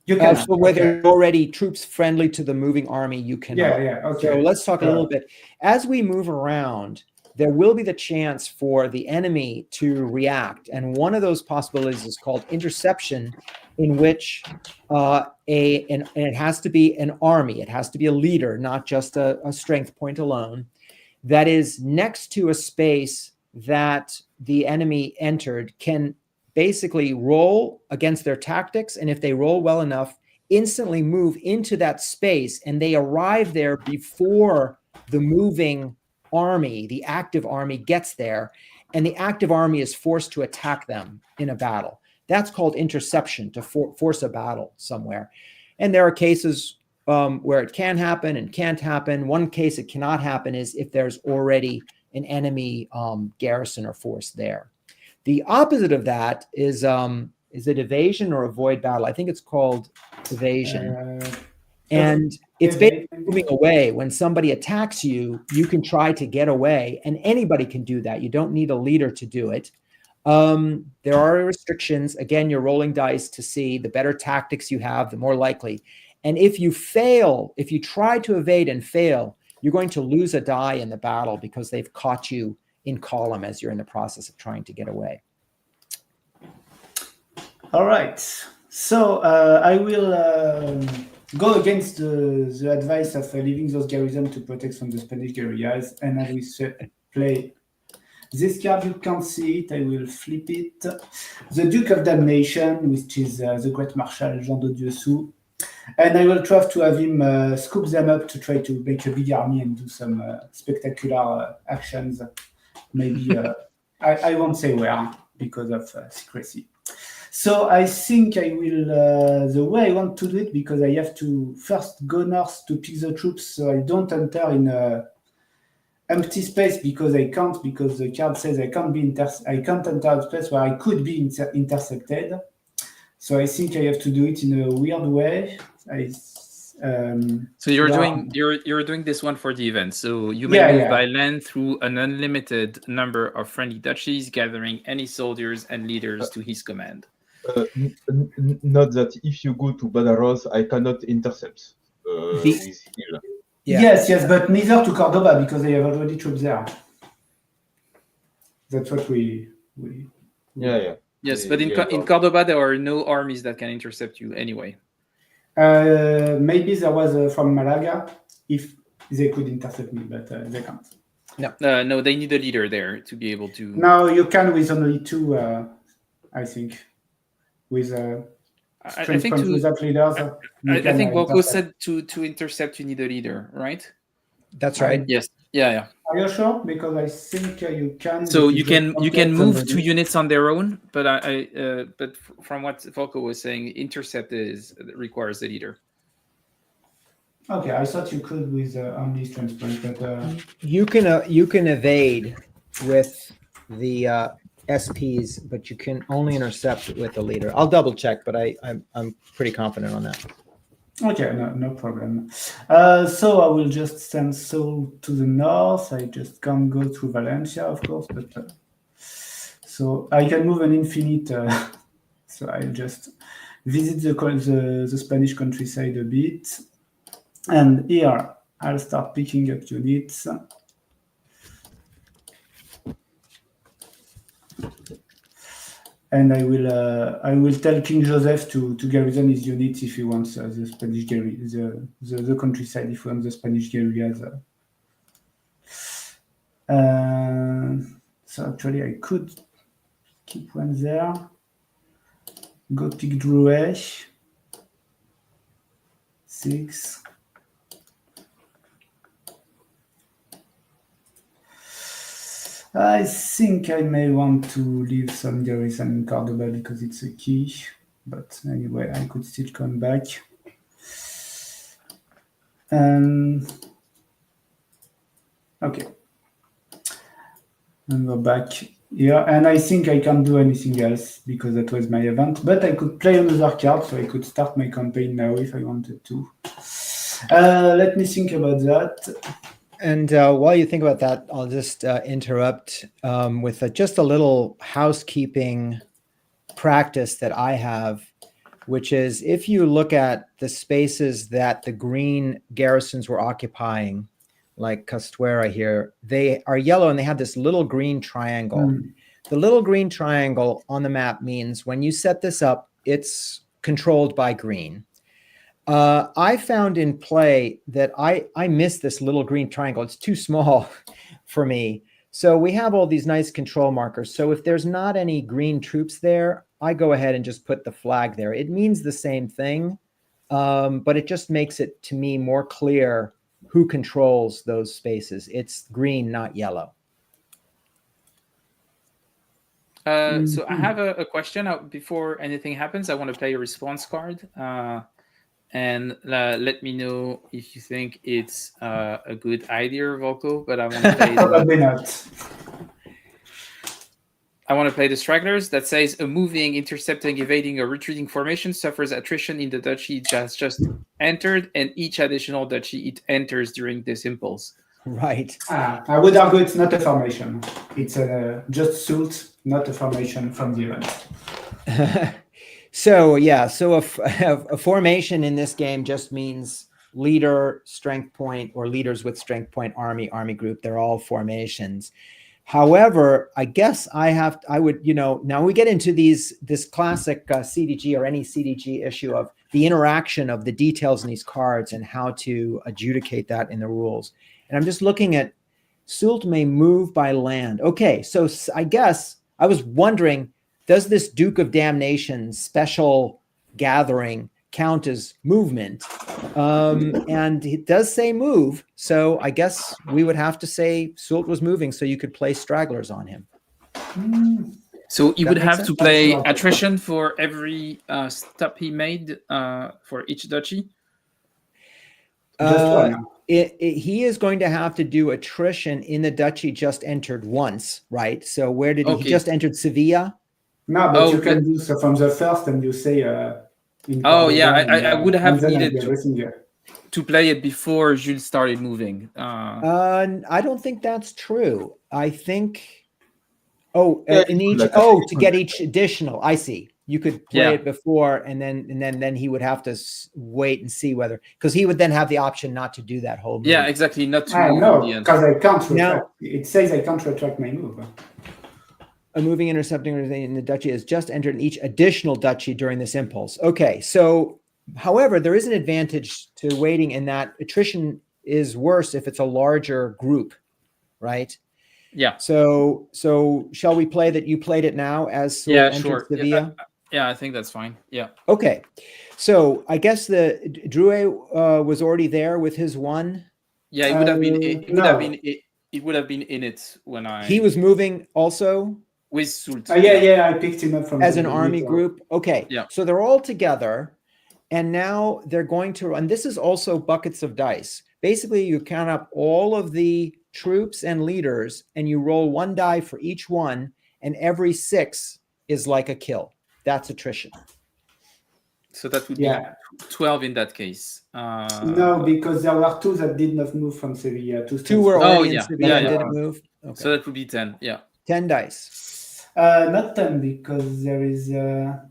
You can. So where there are already troops friendly to the moving army, you cannot. Yeah, okay. So let's talk a little bit. As we move around, there will be the chance for the enemy to react. And one of those possibilities is called interception, in which and it has to be an army. It has to be a leader, not just a strength point alone, that is next to a space that the enemy entered, can basically roll against their tactics. And if they roll well enough, instantly move into that space, and they arrive there before the moving army, the active army, gets there, and the active army is forced to attack them in a battle. That's called interception, to force a battle somewhere. And there are cases where it can happen and can't happen. One case it cannot happen is if there's already an enemy garrison or force there. The opposite of that is it evasion or avoid battle? I think it's called evasion. And it's basically moving away. When somebody attacks you, you can try to get away, and anybody can do that. You don't need a leader to do it. There are restrictions. Again, you're rolling dice to see the better tactics you have, the more likely. And if you fail, if you try to evade and fail, you're going to lose a die in the battle because they've caught you in column as you're in the process of trying to get away. All right. So I will go against the advice of leaving those garrisons to protect from the Spanish guerrillas. And I will play this card. You can't see it. I will flip it. The Duke of Damnation, which is the Great Marshal Jean de Dieusous. And I will try to have him scoop them up to try to make a big army and do some spectacular actions. Maybe I won't say where. because of secrecy. So I think I will, the way I want to do it, because I have to first go north to pick the troops, so I don't enter in a empty space because I can't, because the card says I can't enter a space where I could be intercepted. So I think I have to do it in a weird way. So you're doing this one for the event. So you may move by land through an unlimited number of friendly duchies, gathering any soldiers and leaders to his command. Not that if you go to Badajoz, I cannot intercept with hill. Yeah. Yes, but neither to Cordoba because I have already troops there. That's what we. Yeah. Yes, but in Cordoba there are no armies that can intercept you anyway. Maybe there was from Malaga if they could intercept me, but they can't. No, they need a leader there to be able to. No, you can with only two. I think with. I think without leaders. I think Volko said to intercept you need a leader, right? That's right. Yes. Yeah. Are you sure? Because I think you can. So you can move 2 units on their own, but but from what Volko was saying, intercept requires a leader. Okay, I thought you could with only strength point, but you can evade with the SPs, but you can only intercept with a leader. I'll double check, but I'm pretty confident on that. Okay, no problem. So I will just send Soul to the north. I just can't go through Valencia, of course, but so I can move an infinite. So I'll just visit the Spanish countryside a bit, and here I'll start picking up units. And I will tell King Joseph to garrison his units if he wants the Spanish the countryside, if he wants the Spanish guerrillas. So actually I could keep one there. Go pick Drouet. 6. I think I may want to leave some garrison in Cordoba because it's a key. But anyway, I could still come back. Okay. And go back here. And I think I can't do anything else because that was my event. But I could play another card, so I could start my campaign now if I wanted to. Let me think about that. And while you think about that, I'll just interrupt with just a little housekeeping practice that I have, which is if you look at the spaces that the green garrisons were occupying, like Castuera here, they are yellow and they have this little green triangle. The little green triangle on the map means when you set this up, it's controlled by green. I found in play that I miss this little green triangle. It's too small for me. So we have all these nice control markers. So if there's not any green troops there, I go ahead and just put the flag there. It means the same thing, but it just makes it, to me, more clear who controls those spaces. It's green, not yellow. So I have a question. Before anything happens, I want to play a response card. And let me know if you think it's a good idea, Volko. But I want to play. Probably not. I want to play the stragglers that says a moving, intercepting, evading, or retreating formation suffers attrition in the duchy it has just entered, and each additional duchy it enters during this impulse. Right. I would argue it's not a formation. It's just suit, not a formation from the event. So yeah, so a formation in this game just means leader, strength point, or leaders with strength point, army group. They're all formations. However, I guess I would, now we get into this classic CDG or any CDG issue of the interaction of the details in these cards and how to adjudicate that in the rules. And I'm just looking at Soult may move by land. Okay, so I guess I was wondering, does this Duke of Damnation special gathering count as movement? And it does say move. So I guess we would have to say Soult was moving so you could play stragglers on him. So he That would makes have sense? to play That's right. attrition for every step he made for each duchy. Just one. He is going to have to do attrition in the duchy just entered once, right? So where did he Okay. just entered Sevilla? No, but Oh, you can do so from the first, and you say. In Oh, yeah, Cordoba, I would have and then needed do everything here. to play it before Jules started moving. I don't think that's true. I think. Oh, Yeah, in each. like a Oh, to second. get each additional. I see. You could play Yeah. it before, and then he would have to wait and see whether, because he would then have the option not to do that whole move. Yeah, exactly. Not to I move know, in the end. because I can't Now- retract. It says I can't retract my move. A moving, intercepting, or in the duchy has just entered in each additional duchy during this impulse. Okay, so however, there is an advantage to waiting in that attrition is worse if it's a larger group, right? Yeah. So shall we play that you played it now as Soult Yeah, entered sure. Sevilla? Yeah, I think that's fine. Yeah. Okay, so I guess the Drouet was already there with his one. Yeah, it would have been. It would have No. been. It would have been in it when I. He was moving also with Soult. Yeah, I picked him up from as the an army middle. group. Okay, Yeah. so they're all together, and now they're going to. And this is also buckets of dice. Basically, you count up all of the troops and leaders, and you roll one die for each one, and every 6 is like a kill. That's attrition. So that would Yeah. be 12 in that case. No, because there were 2 that did not move from Sevilla. 2 were Oh, already in yeah. Sevilla Yeah, and yeah. didn't move. Okay. So that would be 10. Yeah. 10 dice. Not 10, because there is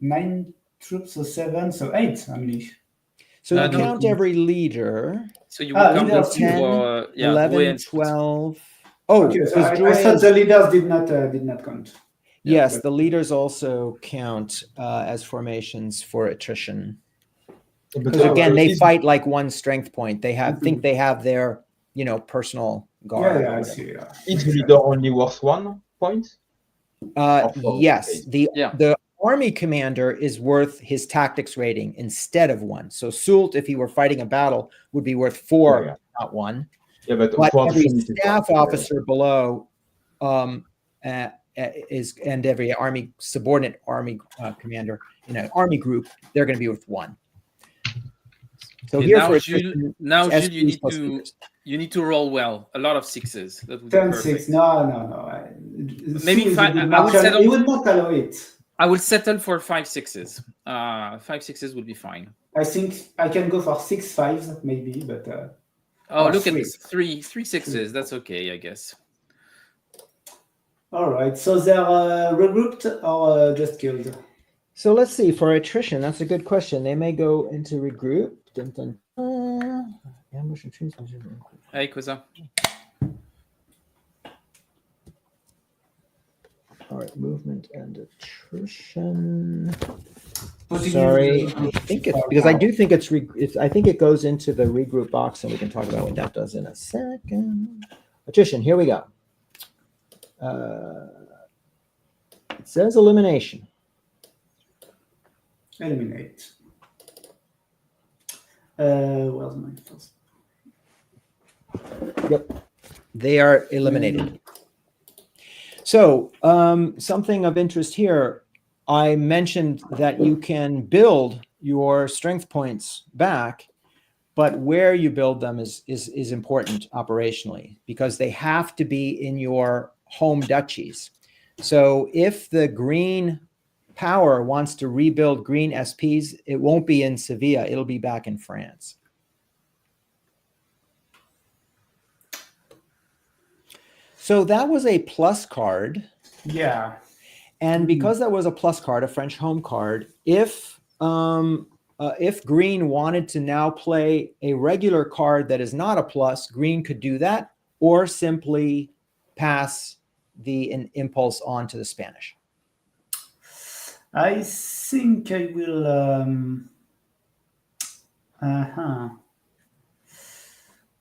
9 troops, so 7, so 8 only. So you no. count every leader. So you would count leaders, those 10, for 11, Drouet and 12. Oh, Okay, so because I Drouet thought is- the leaders did not count. yes, but- the leaders also count as formations for attrition. But Because again, they is- fight like one strength point. They have Mhm. think they have their personal guard. Yeah, or I whatever. see. Each leader only worth 1 point? Of course, Yes, okay. the army commander is worth his tactics rating instead of 1. So Soult, if he were fighting a battle, would be worth 4, Yeah. not 1. Yeah, but But for every attrition, it is staff one. officer below is, and every army subordinate army commander in an army group, they're going to be with 1. So Okay, here now, for Jules, Jules, you SPs need plus to leaders. roll well. A lot of 6s. That would be 10, perfect. 6. No. Maybe Sue is a five- good I would marksman. settle- He would not allow it. I will settle for 5 6s. 5 6s would be fine. I think I can go for 6 5s, maybe, but Oh, Or look at 3. this. 3 6s. That's okay, I guess. all right. So they're regrouped or just killed? So let's see, for attrition, that's a good question. They may go into regroup. Dun, dun, dun. Ambush and trees. Hey, Koza. All right, movement and attrition. Putting Sorry, in I the- think it's because I do think it's I think it goes into the regroup box, and we can talk about what that does in a second. Attrition, here we go. It says elimination. Eliminate. Where's my first? Yep, they are eliminated. So something of interest here. I mentioned that you can build your strength points back, but where you build them is important operationally, because they have to be in your home duchies. So if the green power wants to rebuild green SPs, it won't be in Sevilla, it'll be back in France. So that was a plus card. Yeah. And because that was a plus card, a French home card, if green wanted to now play a regular card that is not a plus, green could do that, or simply pass the impulse on to the Spanish. I think I will.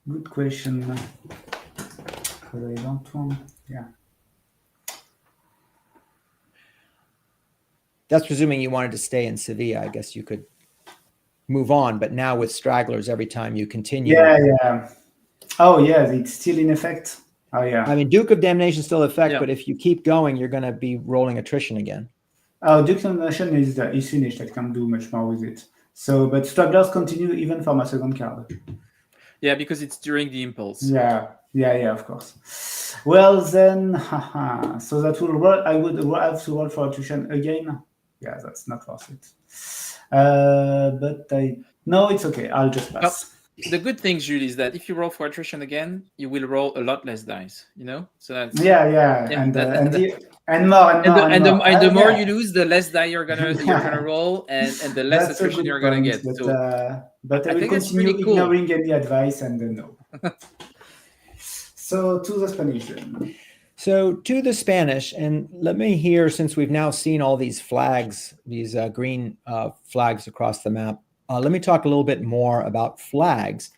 Good question. Because I don't want. Yeah. That's presuming you wanted to stay in Sevilla. I guess you could move on, but now with stragglers, every time you continue. Yeah. Oh, yeah. It's still in effect. Oh yeah. I mean, Duke of Damnation still effect, Yeah. but if you keep going, you're going to be rolling attrition again. Oh, Duke of Damnation is finished. I can't do much more with it. So, but stragglers continue even for my second card. Yeah, because it's during the impulse. Yeah, of course. Well then, so that will roll. I would have to roll for attrition again. Yeah, that's not worth it. But no, it's okay. I'll just pass. The good thing, Julie, is that if you roll for attrition again, you will roll a lot less dice. So that's Yeah, and more. And the more yeah. you lose, the less die you're gonna roll, and the less That's a attrition good you're gonna point, get. But I will think that's continue pretty cool. ignoring any advice and then no. So to the Spanish then. So to the Spanish, and let me hear, since we've now seen all these flags, these green flags across the map, let me talk a little bit more about flags.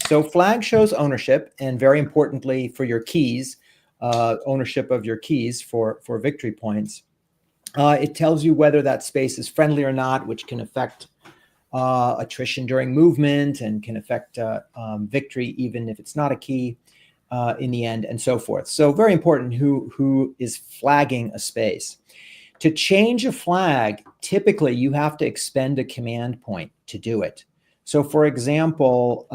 So flag shows ownership, and very importantly for your keys, ownership of your keys for victory points. It tells you whether that space is friendly or not, which can affect attrition during movement and can affect victory even if it's not a key in the end, and so forth. So very important who is flagging a space. To change a flag, typically you have to expend a command point to do it. So for example,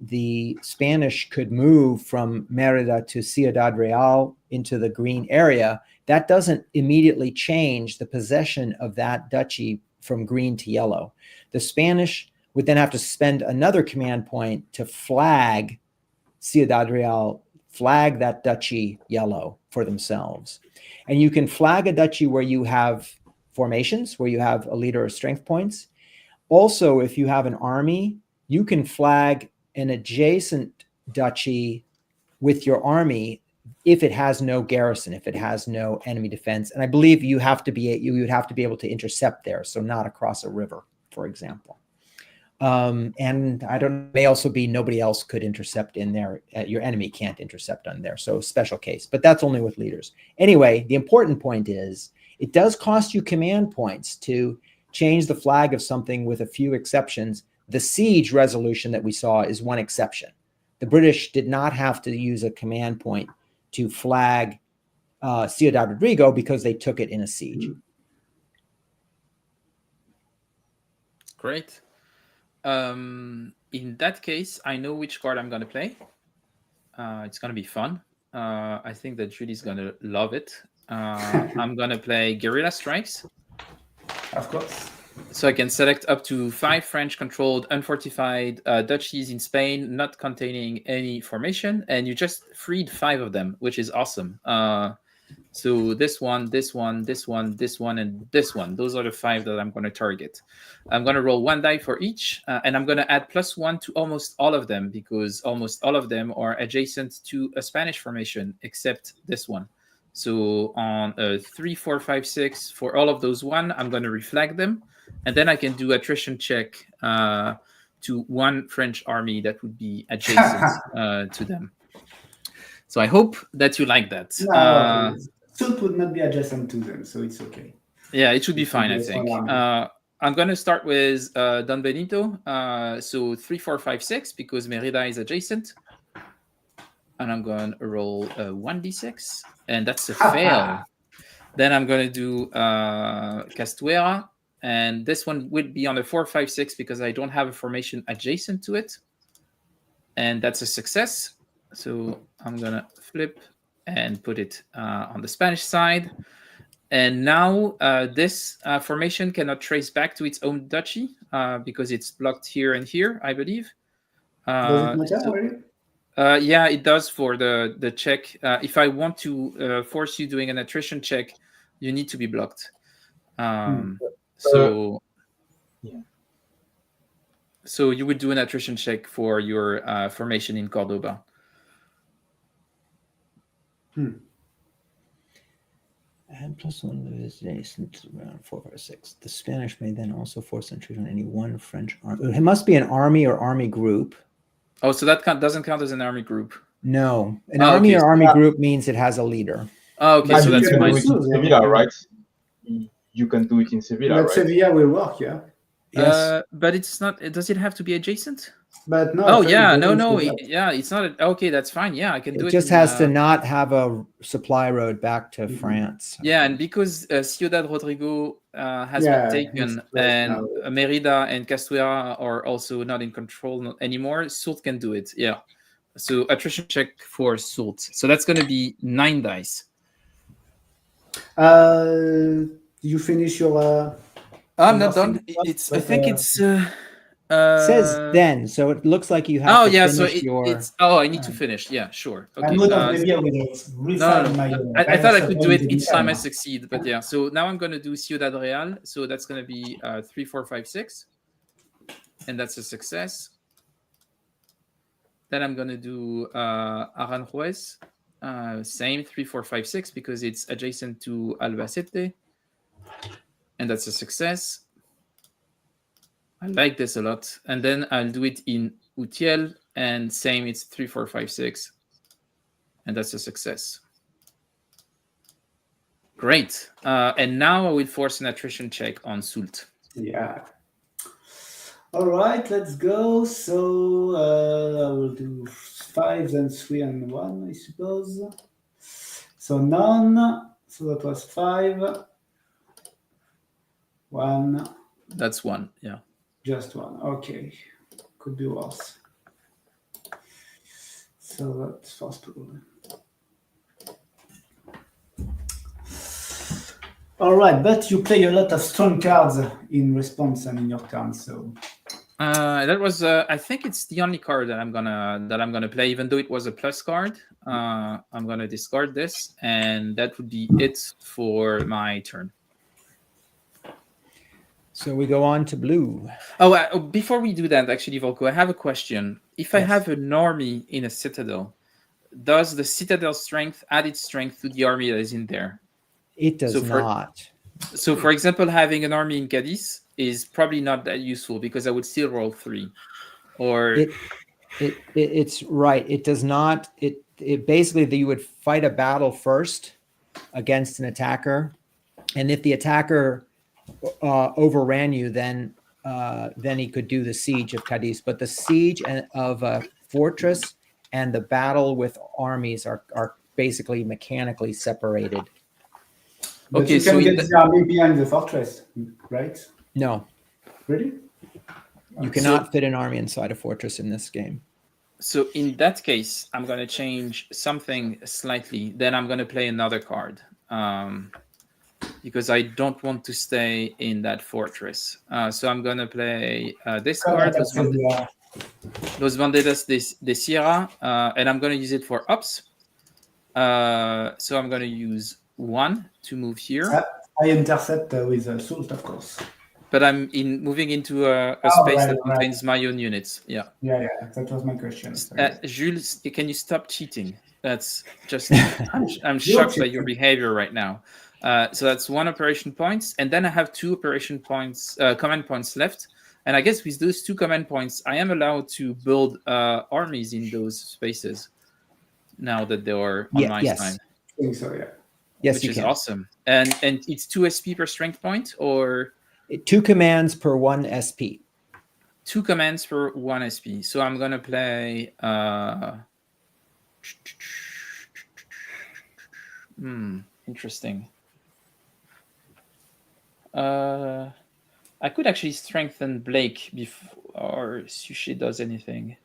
the Spanish could move from Mérida to Ciudad Real into the green area. That doesn't immediately change the possession of that duchy from green to yellow. The Spanish would then have to spend another command point to flag Ciudad Real, flag that duchy yellow for themselves. And you can flag a duchy where you have formations, where you have a leader or strength points. Also, if you have an army, you can flag an adjacent duchy with your army if it has no garrison, if it has no enemy defense. And I believe you would have to be able to intercept there, so not across a river, for example. And I don't, may also be nobody else could intercept in there. Your enemy can't intercept on there. So special case, but that's only with leaders. Anyway, the important point is it does cost you command points to change the flag of something, with a few exceptions. The siege resolution that we saw is one exception. The British did not have to use a command point to flag Ciudad Rodrigo because they took it in a siege. Great. In that case, I know which card I'm going to play. It's going to be fun. I think that Julie's going to love it. I'm going to play Guerrilla Strikes. Of course. So I can select up to 5 French-controlled, unfortified duchies in Spain, not containing any formation, and you just freed 5 of them, which is awesome. So this one, this one, this one, this one, and this one. Those are the 5 that I'm going to target. I'm going to roll 1 die for each, and I'm going to add +1 to almost all of them, because almost all of them are adjacent to a Spanish formation, except this one. So on 3, 4, 5, 6, for all of those 1, I'm going to reflag them. And then I can do attrition check to 1 French army that would be adjacent to them. So I hope that you like that. No, Sud would not be adjacent to them, so it's okay. Yeah, it should be fine, I think. I'm going to start with Don Benito. So 3, 4, 5, 6, because Mérida is adjacent. And I'm going to roll 1d6. And that's a fail. Then I'm going to do Castuera. And this one would be on a 4, 5, 6 because I don't have a formation adjacent to it. And that's a success. So I'm going to flip and put it on the Spanish side. And now this formation cannot trace back to its own duchy because it's blocked here and here, I believe. Does it matter already? Yeah, it does for the check. If I want to force you doing an attrition check, you need to be blocked. So you would do an attrition check for your formation in Cordoba. And +1 is adjacent around 4, 5, 6. The Spanish may then also force entry on any 1 French army. It must be an army or army group. Oh, so that doesn't count as an army group. No, an army or army group means it has a leader. Oh, okay, so that's fine. fine. Sevilla, right? You can do it in Sevilla, right? Sevilla will work, yeah. Yes. But it's not. Does it have to be adjacent? But no. Oh I yeah, thought no, it no, was a- yeah, it's not. Okay, that's fine. Yeah, I can do It it. just in, has to not have a supply road back to France. Yeah, and because Ciudad Rodrigo has Yeah, been it's taken, closed and now. Merida and Castuera are also not in control anymore, Soult can do it. Yeah. So attrition check for Soult. So that's going to be 9 dice. You finish your. I'm your not done. thing, It's. I but, think it's. Says then, so it looks like you have Oh to yeah, so finish your. it's. Oh, I need to finish. Yeah, sure. Okay. I'm not maybe I will refine No, my. I thought I could do it in each time I succeed, but yeah. So now I'm going to do Ciudad Real. So that's going to be 3, 4, 5, 6, and that's a success. Then I'm going to do Aranjuez, same 3, 4, 5, 6 because it's adjacent to Albacete, and that's a success. I like this a lot. And then I'll do it in Utiel, and same, it's 3, 4, 5, 6, and that's a success. Great. And now I will force an attrition check on Soult. Yeah. All right, let's go. So I will do 5, then 3 and 1, I suppose. So none. So that was 5. 1. That's 1. Yeah. Just 1. Okay. Could be worse. So that's first rule. All right, but you play a lot of strong cards in response and in your turn, so. That was I think it's the only card that I'm gonna play, even though it was a plus card. I'm gonna discard this, and that would be it for my turn. So we go on to blue. Oh, before we do that, actually, Volko, I have a question. If I Yes. have an army in a citadel, does the citadel strength add its strength to the army that is in there? It does not. So, for example, having an army in Cadiz is probably not that useful because I would still roll 3. Or it's right. It does not. It basically you would fight a battle first against an attacker, and if the attacker overran you, then he could do the siege of Cadiz. But the siege of a fortress and the battle with armies are basically mechanically separated. But okay, you so can get the army behind the fortress, right? No, Really? you cannot fit an army inside a fortress in this game. So in that case, I'm going to change something slightly. Then I'm going to play another card because I don't want to stay in that fortress. So I'm going to play this card, Los Bandidos de Sierra, and I'm going to use it for ups. So I'm going to use 1 to move here. I intercept with Soult, of course. But I'm moving into a space that contains my own units. Yeah. Yeah, that was my question. Jules, can you stop cheating? That's just I'm shocked by your behavior right now. So that's 1 operation points, and then I have 2 operation points, command points left. And I guess with those 2 command points, I am allowed to build armies in those spaces now that they are on my time. I think so, yeah. Yes, which you is can. awesome. And it's 2 SP per strength point, or 2 commands per 1 SP. 2 commands per 1 SP. So I'm gonna play. Interesting. I could actually strengthen Blake before Sushi does anything.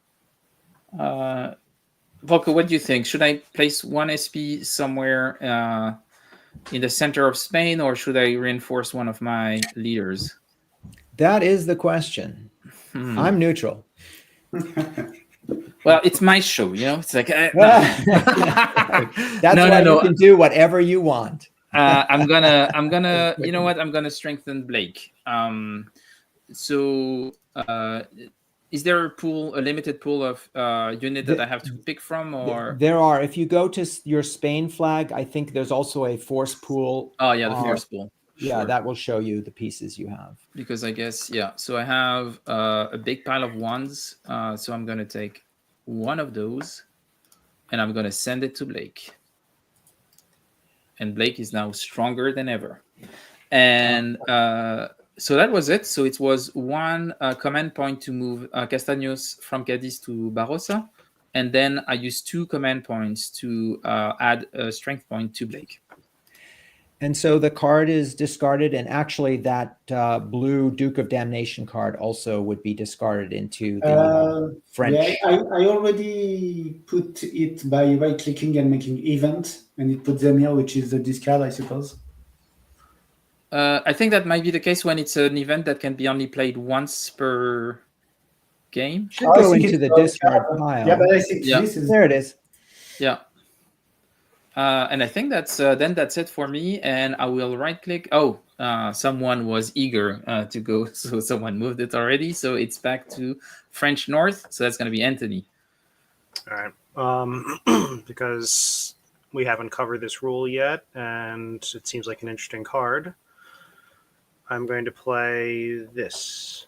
Volko, what do you think? Should I place 1 SP somewhere in the center of Spain, or should I reinforce one of my leaders? That is the question. I'm neutral. Well, it's my show, you know. It's like That's why you can do whatever you want. I'm gonna. You know what? I'm gonna strengthen Blake. So, is there a limited pool of unit that I have to pick from, or there are? If you go to your Spain flag, I think there's also a force pool. Oh yeah, the force pool. Yeah, that will show you the pieces you have. Because I guess so I have a big pile of 1s. So I'm gonna take 1 of those, and I'm gonna send it to Blake. And Blake is now stronger than ever. And So that was it. So it was one command point to move Castaños from Cadiz to Barossa, and then I used 2 command points to add a strength point to Blake. And so the card is discarded, and actually that blue Duke of Damnation card also would be discarded into the French. Yeah, I already put it by right-clicking and making event, and it puts them here, which is the discard, I suppose. I think that might be the case when it's an event that can be only played once per game. Should go into the discard pile. Yeah, but I think this is... There it is. Yeah. And I think that's then that's it for me. And I will right-click. Oh, someone was eager to go, so someone moved it already. So it's back to French North. So that's going to be Anthony. All right. Because we haven't covered this rule yet, and it seems like an interesting card, I'm going to play this.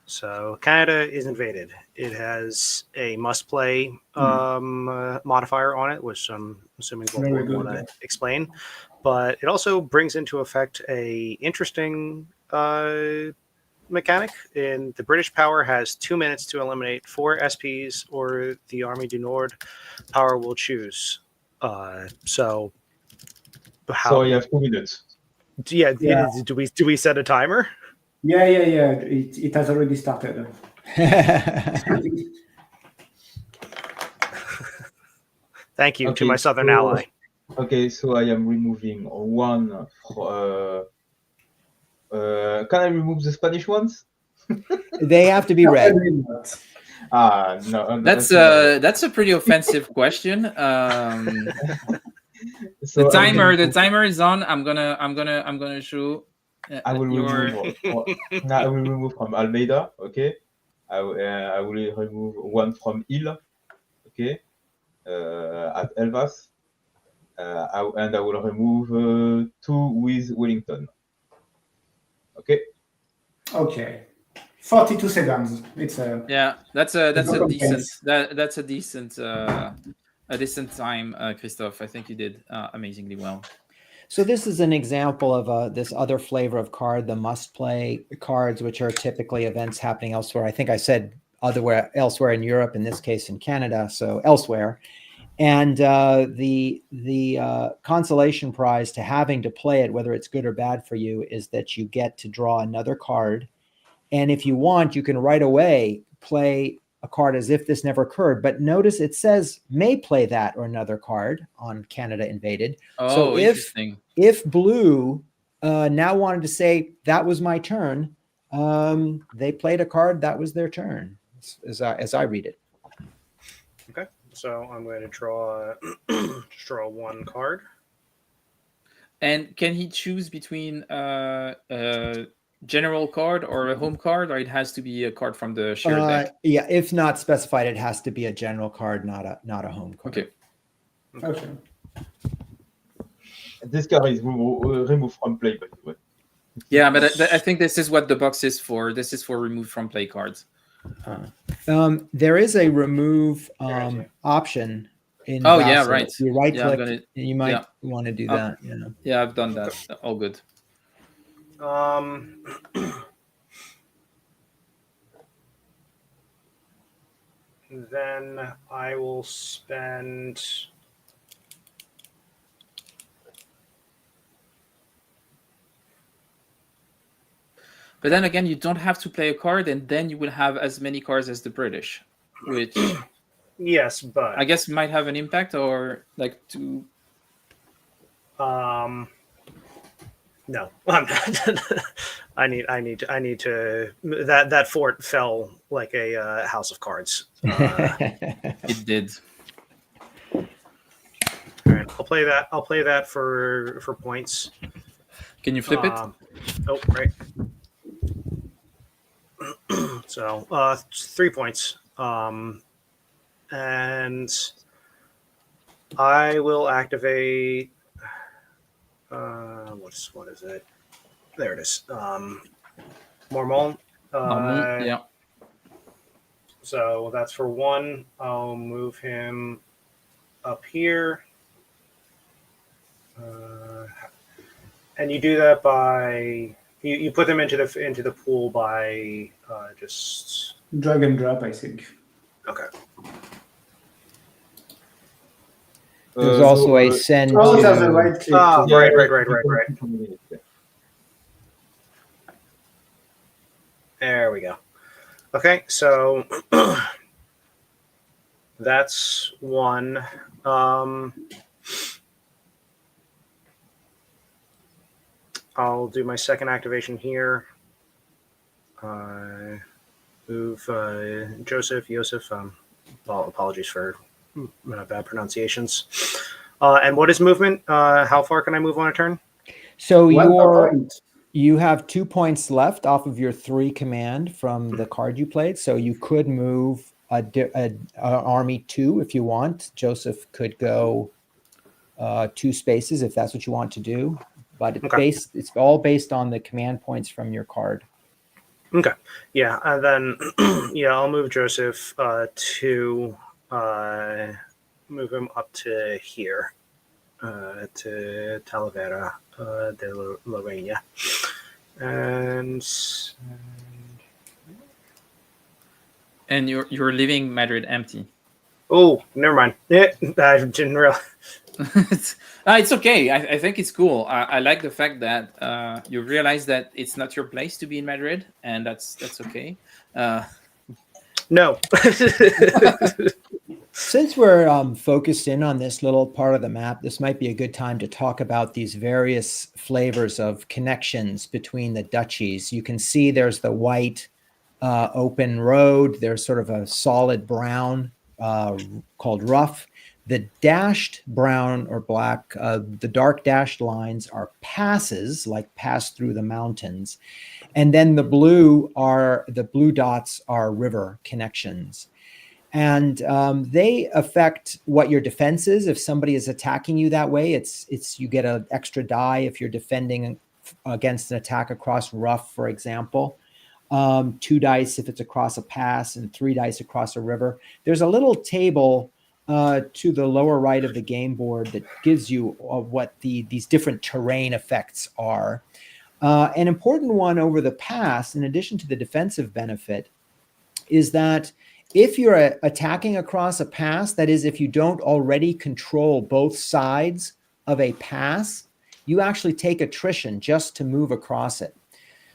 So Canada is invaded. It has a must-play modifier on it, which I'm assuming we'll want to explain. But it also brings into effect a interesting mechanic. In the British power has 2 minutes to eliminate 4 SPs, or the Army du Nord power will choose. So you have 2 minutes. Yeah. Do we set a timer? Yeah. It has already started. Thank you to my southern ally. Okay, so I am removing one. Can I remove the Spanish ones? They have to be red. No. That's a pretty offensive question. So the timer is on. I'm gonna show. I will remove from Almeida. Okay. I will remove one from Ile. Okay. At Elvas. And I will remove 2 with Wellington. Okay. 42 seconds. It's that's a decent time, Christophe. I think you did amazingly well. So this is an example of this other flavor of card, the must-play cards, which are typically events happening elsewhere. I think I said elsewhere in Europe, in this case in Canada, so elsewhere. And the consolation prize to having to play it, whether it's good or bad for you, is that you get to draw another card. And if you want, you can right away play a card as if this never occurred. But notice it says may play that or another card on Canada invaded. Oh, so interesting. If blue now wanted to say that was my turn, they played a card that was their turn, as I read it. Okay, so I'm going to draw one card. And can he choose between general card or a home card, or it has to be a card from the shared deck? Yeah, if not specified, it has to be a general card, not a home card. Okay. This card is removed from play, by the way. Yeah, but I think this is what the box is for. This is for remove from play cards. There is a remove option. In Vassal. Yeah, right. You right click, you might want to do that. Yeah, I've done that. All good. Then I will spend. But then again, you don't have to play a card, and then you will have as many cards as the British, which yes, but I guess might have an impact, or like to. No, I'm not. I need to. That fort fell like a house of cards. It did. All right, I'll play that for points. Can you flip it? Oh, right. So 3 points. And I will activate. What is it? There it is. Mormont. Yeah. So that's for 1. I'll move him up here. And you do that by You put them into the pool by just Drag and drop, I think. okay. There's So, also a send Oh, there's a to. right click. Ah, too. right. Yeah. There we go. Okay, so that's one. I'll do my second activation here. Move Joseph. Well, apologies for bad pronunciations. And what is movement? How far can I move on a turn? So One per point. you have 2 points left off of your 3 command from the card you played. So you could move an army 2 if you want. Joseph could go 2 spaces if that's what you want to do. But it's all based on the command points from your card. Okay. Yeah, and then I'll move Joseph to move him up to here, to Talavera de Lorena, And you're leaving Madrid empty. Oh, never mind. I didn't realize. It's okay. I think it's cool. I like the fact that you realize that it's not your place to be in Madrid, and that's okay. No. Since we're focused in on this little part of the map, this might be a good time to talk about these various flavors of connections between the duchies. You can see there's the white open road. There's sort of a solid brown called rough. The dashed brown or black, the dark dashed lines are passes, like pass through the mountains. And then the blue dots are river connections. And they affect what your defense is. If somebody is attacking you that way, you get an extra die if you're defending against an attack across rough, for example. 2 dice if it's across a pass, and 3 dice across a river. There's a little table to the lower right of the game board that gives you what these different terrain effects are. An important one over the pass, in addition to the defensive benefit, is that if you're attacking across a pass, that is, if you don't already control both sides of a pass, you actually take attrition just to move across it.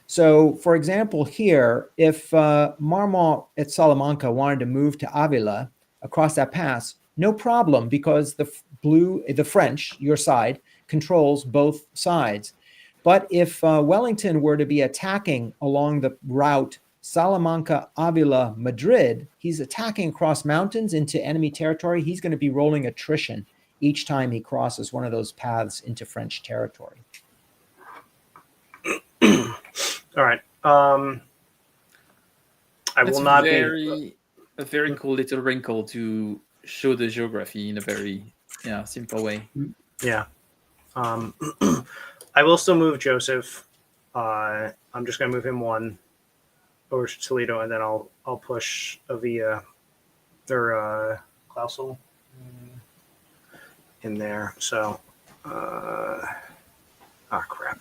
So, for example, here, if Marmont at Salamanca wanted to move to Avila across that pass, no problem, because the French, your side, controls both sides. But if Wellington were to be attacking along the route Salamanca, Avila, Madrid, he's attacking across mountains into enemy territory. He's going to be rolling attrition each time he crosses one of those paths into French territory. All right. That's a very cool little wrinkle to show the geography in a very simple way. Yeah. I will still move Joseph. I'm just going to move him 1 over to Toledo, and then I'll push Avia or Clausel in there. So, crap.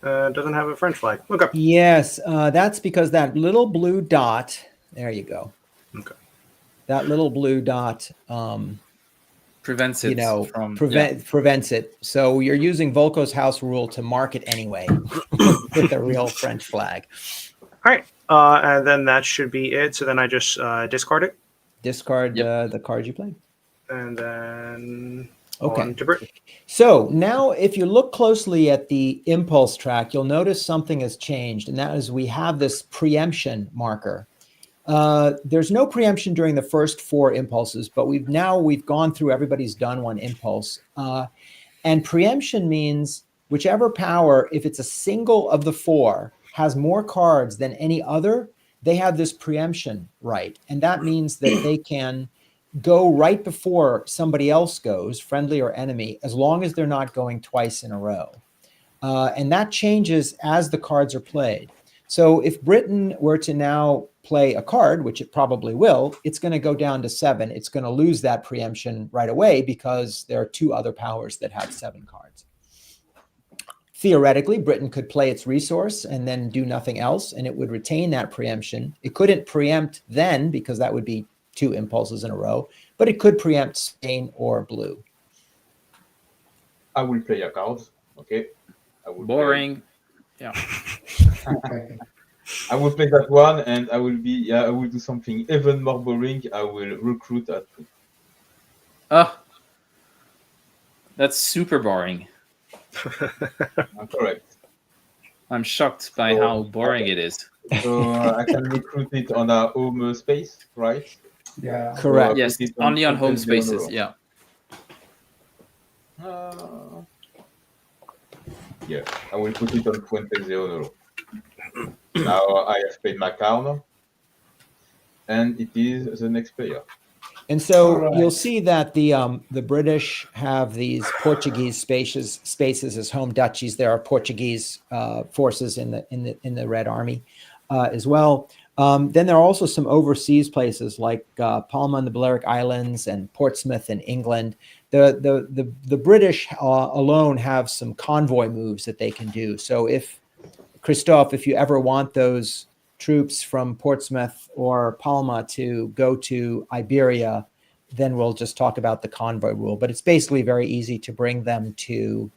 Doesn't have a French flag. Okay. Yes, that's because that little blue dot, there you go. Okay. That little blue dot prevents it prevents it. So you're using Volko's house rule to mark it anyway with the real French flag. All right. And then that should be it. So then I just discard it. Discard the card you played. And then okay. On to Britain. So now if you look closely at the impulse track, you'll notice something has changed, and that is we have this preemption marker. There's no preemption during the first 4 impulses, but we've gone through, everybody's done 1 impulse. And preemption means whichever power, if it's a single of the 4, has more cards than any other, they have this preemption right. And that means that they can go right before somebody else goes, friendly or enemy, as long as they're not going twice in a row. And that changes as the cards are played. So if Britain were to now play a card, which it probably will, it's going to go down to 7. It's going to lose that preemption right away because there are 2 other powers that have 7 cards. Theoretically, Britain could play its resource and then do nothing else, and it would retain that preemption. It couldn't preempt then because that would be 2 impulses in a row, but it could preempt Spain or blue. I will play a card. Okay. I will Boring. Yeah. I will play that one, and I will do something even more boring. I will recruit at 2. Oh, that's super boring. Correct. I'm shocked by how boring it is. So I can recruit it on a home space, right? Yeah. Correct. Yes, only on home spaces. Yeah. Yeah, I will put it on Fuentes de Honor. Now I have paid my card, and it is the next player. And so Right. you'll see that the British have these Portuguese spaces as home duchies. There are Portuguese forces in the Red Army as well. Then there are also some overseas places like Palma and the Balearic Islands and Portsmouth in England. The British alone have some convoy moves that they can do. So if Christophe, if you ever want those troops from Portsmouth or Palma to go to Iberia, then we'll just talk about the convoy rule. But it's basically very easy to bring them to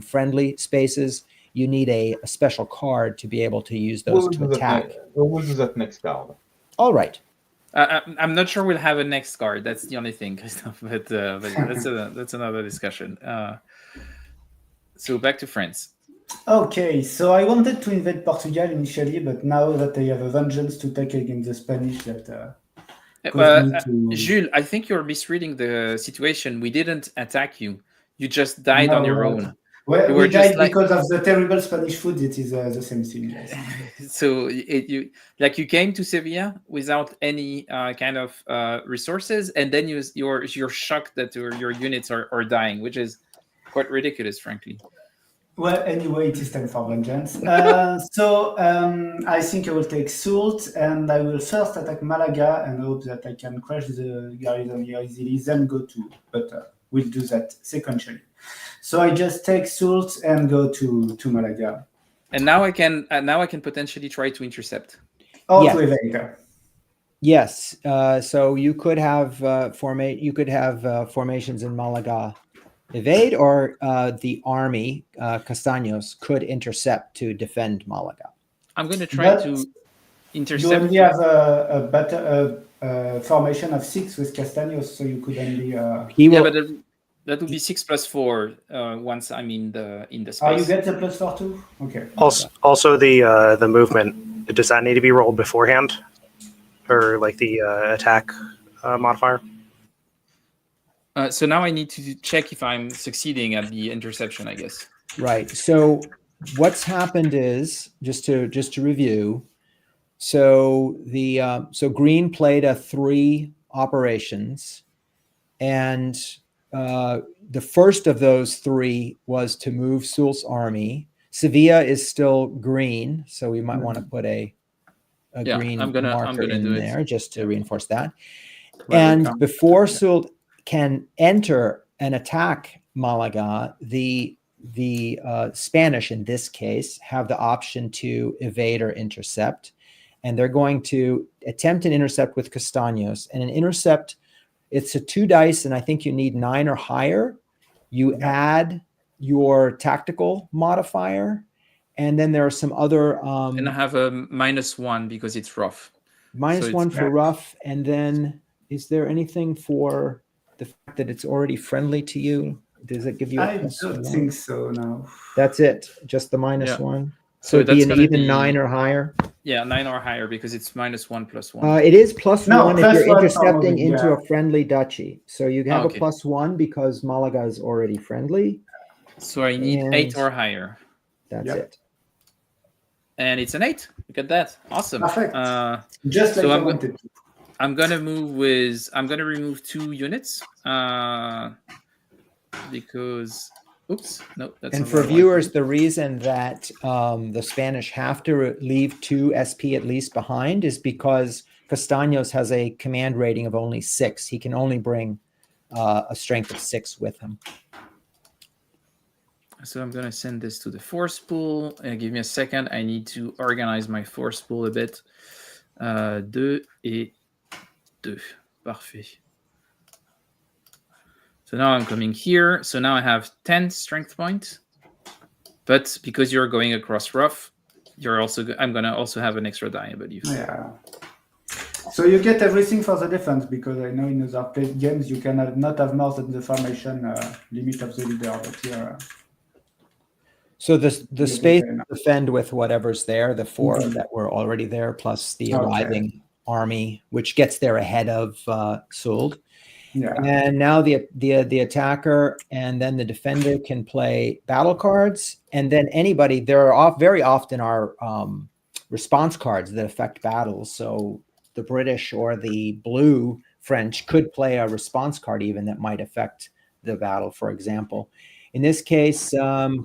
friendly spaces. You need a special card to be able to use those to attack. We'll do that next card. All right. I'm not sure we'll have a next card. That's the only thing, Christophe. But that's another discussion. So back to France. Okay, so I wanted to invade Portugal initially, but now that I have a vengeance to take against the Spanish, that caused me to... Jules, I think you're misreading the situation. We didn't attack you. You just died on your own. Well, You we were just died because of the terrible Spanish food. It is the same thing, guys. So you came to Sevilla without any kind of resources, and then you're shocked that your units are dying, which is quite ridiculous, frankly. Well, anyway, it is time for vengeance. So I think I will take Soult, and I will first attack Malaga and hope that I can crush the garrison here easily, then go to... But we'll do that sequentially. So I just take Soult and go to Malaga. And now I can potentially try to intercept. Or Yeah. to evade. Yes. So you could have formations in Malaga evade, or the army, Castaños, could intercept to defend Malaga. I'm going to try But to intercept. You only have a formation of 6 with Castaños, so you could only... But that would be 6+4 once I'm in the space. Oh, you get the +4 too? Okay. Also the movement, does that need to be rolled beforehand? Or like the attack modifier? So now I need to check if I'm succeeding at the interception, I guess. Right. So what's happened is, just to review, so Green played a 3 operations, and the first of those 3 was to move Soult's army. Sevilla is still green, so we might want to put a green marker in there just to reinforce that. And before Soult can enter and attack Malaga, the Spanish in this case have the option to evade or intercept, and they're going to attempt an intercept with Castaños. And an intercept, it's a 2 dice, and I think you need 9 or higher. You add your tactical modifier, and then there are some other. And I have a -1 because it's rough. -1 for rough, and then is there anything for the fact that it's already friendly to you? Does it give you? I don't think so. No. That's it. Just the -1. So it'd be that's an gonna even be 9 or higher. Yeah, 9 or higher because it's -1 +1. It is +1 if you're +1 intercepting probably, into yeah. a friendly duchy. So you have Okay. a +1 because Malaga is already friendly. So I need 8 or higher. That's Yep. it. And it's an 8. Look at that. Awesome. Perfect. Just like so I I'm wanted to. I'm gonna remove 2 units because Oops, no, that's And not for what I viewers, wanted. the reason that the Spanish have to leave 2 SP at least behind is because Castaños has a command rating of only 6. He can only bring a strength of 6 with him. So I'm going to send this to the force pool. Give me a second. I need to organize my force pool a bit. 2 et 2. Parfait. So now I'm coming here. So now I have 10 strength points. But because you're going across rough, I'm going to also have an extra die, I believe. Yeah. So you get everything for the defense, because I know in other games you can not have more than the formation limit of the leader, but here... So the space enough. defend with whatever's there, the 4 Mhm. that were already there, plus the Okay. arriving army, which gets there ahead of Suld. Yeah. And now the attacker and then the defender can play battle cards, and then anybody, there are very often are response cards that affect battles. So the British or the blue French could play a response card even that might affect the battle, for example. In this case,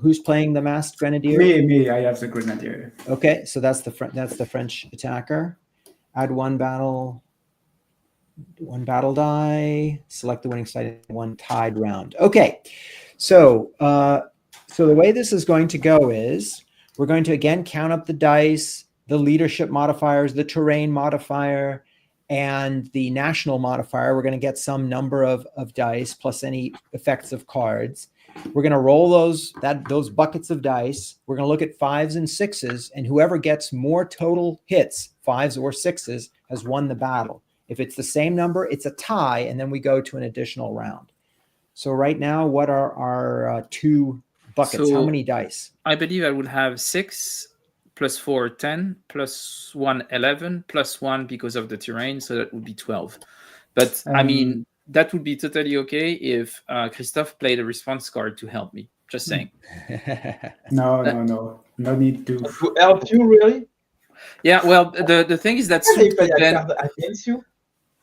who's playing the masked grenadier? Me, I have the grenadier. Okay, so that's the French attacker. Add one battle die, select the winning side in one tied round. Okay, so the way this is going to go is we're going to again count up the dice, the leadership modifiers, the terrain modifier, and the national modifier. We're going to get some number of dice plus any effects of cards. We're going to roll those buckets of dice. We're going to look at 5s and 6s, and whoever gets more total hits, 5s or 6s, has won the battle. If it's the same number, it's a tie, and then we go to an additional round. So right now, what are our 2 buckets? How many dice? I believe I would have 6 plus 4, 10, plus 1, 11, plus 1 because of the terrain, so that would be 12. But I mean, that would be totally okay if Christophe played a response card to help me. Just saying. No need to. To help you, really? Yeah, well, the thing is that Can they Sult play could a then... card against you?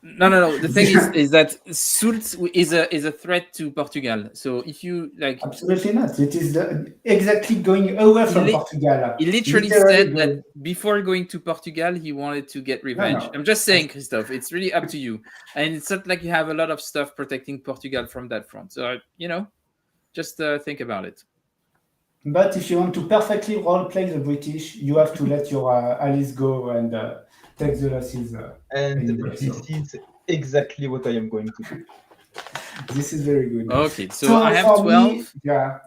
No. The thing is that Sult is a threat to Portugal. So if you like, Absolutely not. It is exactly going away from Portugal. He literally said that before going to Portugal, he wanted to get revenge. No. I'm just saying, Christophe, it's really up to you. And it's not like you have a lot of stuff protecting Portugal from that front. So, just think about it. But if you want to perfectly role-play the British, you have to let your allies go and take the losses. This is exactly what I am going to do. This is very good. Okay, so I have 12.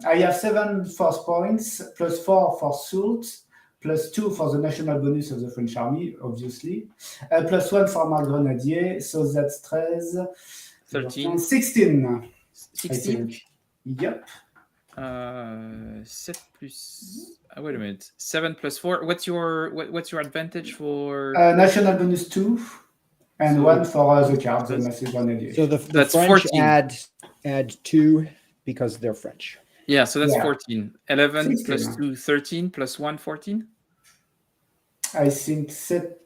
I have 7 force points, plus 4 for Sult, plus 2 for the national bonus of the French army, obviously, plus 1 for my grenadier, so that's 13. 16. 16? Yep. 7 plus... wait a minute. 7 plus 4. What's your advantage for... national bonus 2. And 1 for the cards, the massive grenadier. So the French 14. add 2 because they're French. Yeah, so that's 14. 11 16. plus 2, 13, plus 1, 14. I think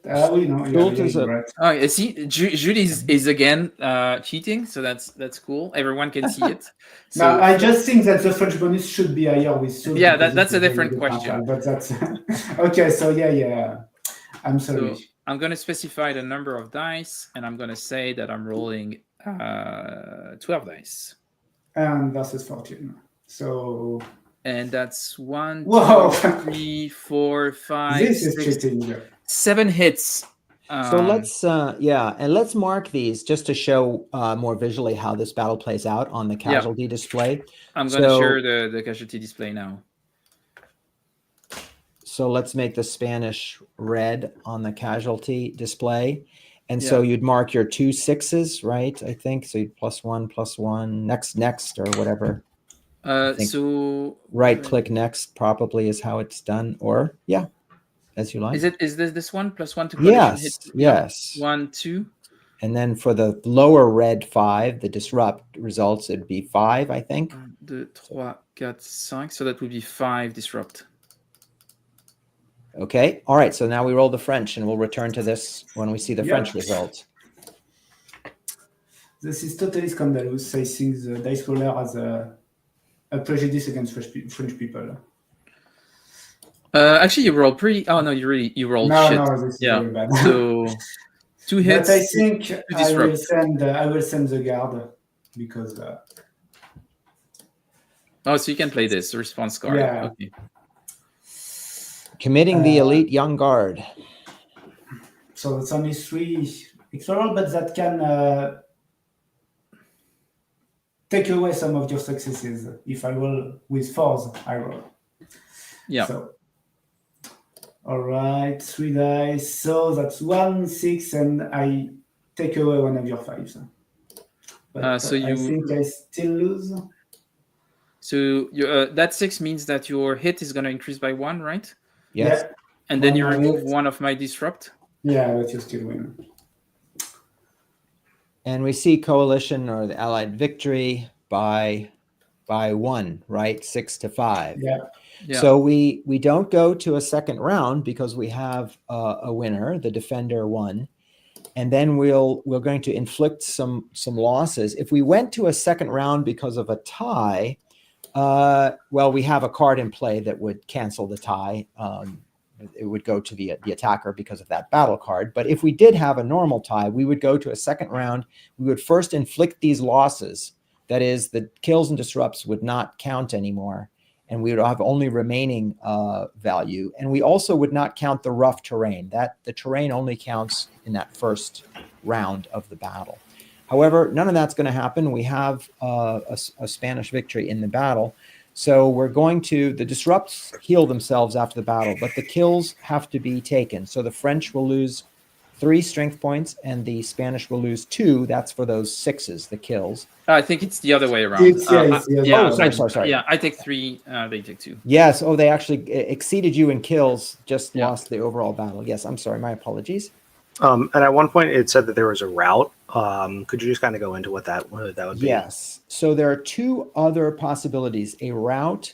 right. Oh, see, Julie is again cheating, so that's cool. Everyone can see it. So, now, I just think that the French bonus should be higher with Sult. Yeah, that's a different question. But that's okay. So yeah. I'm sorry. So I'm going to specify the number of dice, and I'm going to say that I'm rolling 12 dice. And versus 14. So. And that's 1, Whoa. 2, 3, 4, 5, This is 6, cheating. 7 hits. So let's mark these just to show more visually how this battle plays out on the casualty display. I'm going to share the casualty display now. So let's make the Spanish red on the casualty display. And so you'd mark your 2 6s, right? I think so. You'd +1, next, or whatever. So right click next probably is how it's done, or as you like. Is this one +1 to collision hit? Yes. 1, 2. And then for the lower red 5, the disrupt results, it'd be 5, I think. 1, 2, 3, 4, 5. So that would be 5 disrupt. Okay. All right. So now we roll the French, and we'll return to this when we see the French results. This is totally scandalous. I think the dice roller has a prejudice against French people. Actually, you rolled pretty. Oh no, you rolled shit. No, this is very bad. So 2 hits. But I think to I will disrupt. send the guard because. Oh, so you can play this response card. Yeah. Okay. Committing the elite young guard. So it's only 3 extra roll, but that can take away some of your successes. If I roll with 4s, I roll. Yeah. So, all right, 3 dice. So that's 1, 6, and I take away one of your 5s. But So you. I think I still lose. So that 6 means that your hit is going to increase by 1, right? Yes. Yeah. And then you One remove hit. 1 of my disrupt. Yeah, but you still win. And we see coalition or the Allied victory by 1, right? 6-5. Yeah. Yeah. So we don't go to a second round because we have a winner, the defender won, and then we're going to inflict some losses. If we went to a second round because of a tie, well, we have a card in play that would cancel the tie. It would go to the attacker because of that battle card. But if we did have a normal tie, we would go to a second round. We would first inflict these losses. That is, the kills and disrupts would not count anymore, and we would have only remaining value. And we also would not count the rough terrain. That the terrain only counts in that first round of the battle. However, none of that's going to happen. We have a Spanish victory in the battle. So we're going to, the disrupts heal themselves after the battle, but the kills have to be taken. So the French will lose 3 strength points and the Spanish will lose 2. That's for those 6s, the kills. I think it's the other way around. It's the other way. Sorry. Yeah, I take 3, they take 2. Yes. Oh, they actually exceeded you in kills, just Yeah. lost the overall battle. Yes, I'm sorry. My apologies. And at one point it said that there was a route. Could you just kind of go into what that would be? Yes. So there are 2 other possibilities, a rout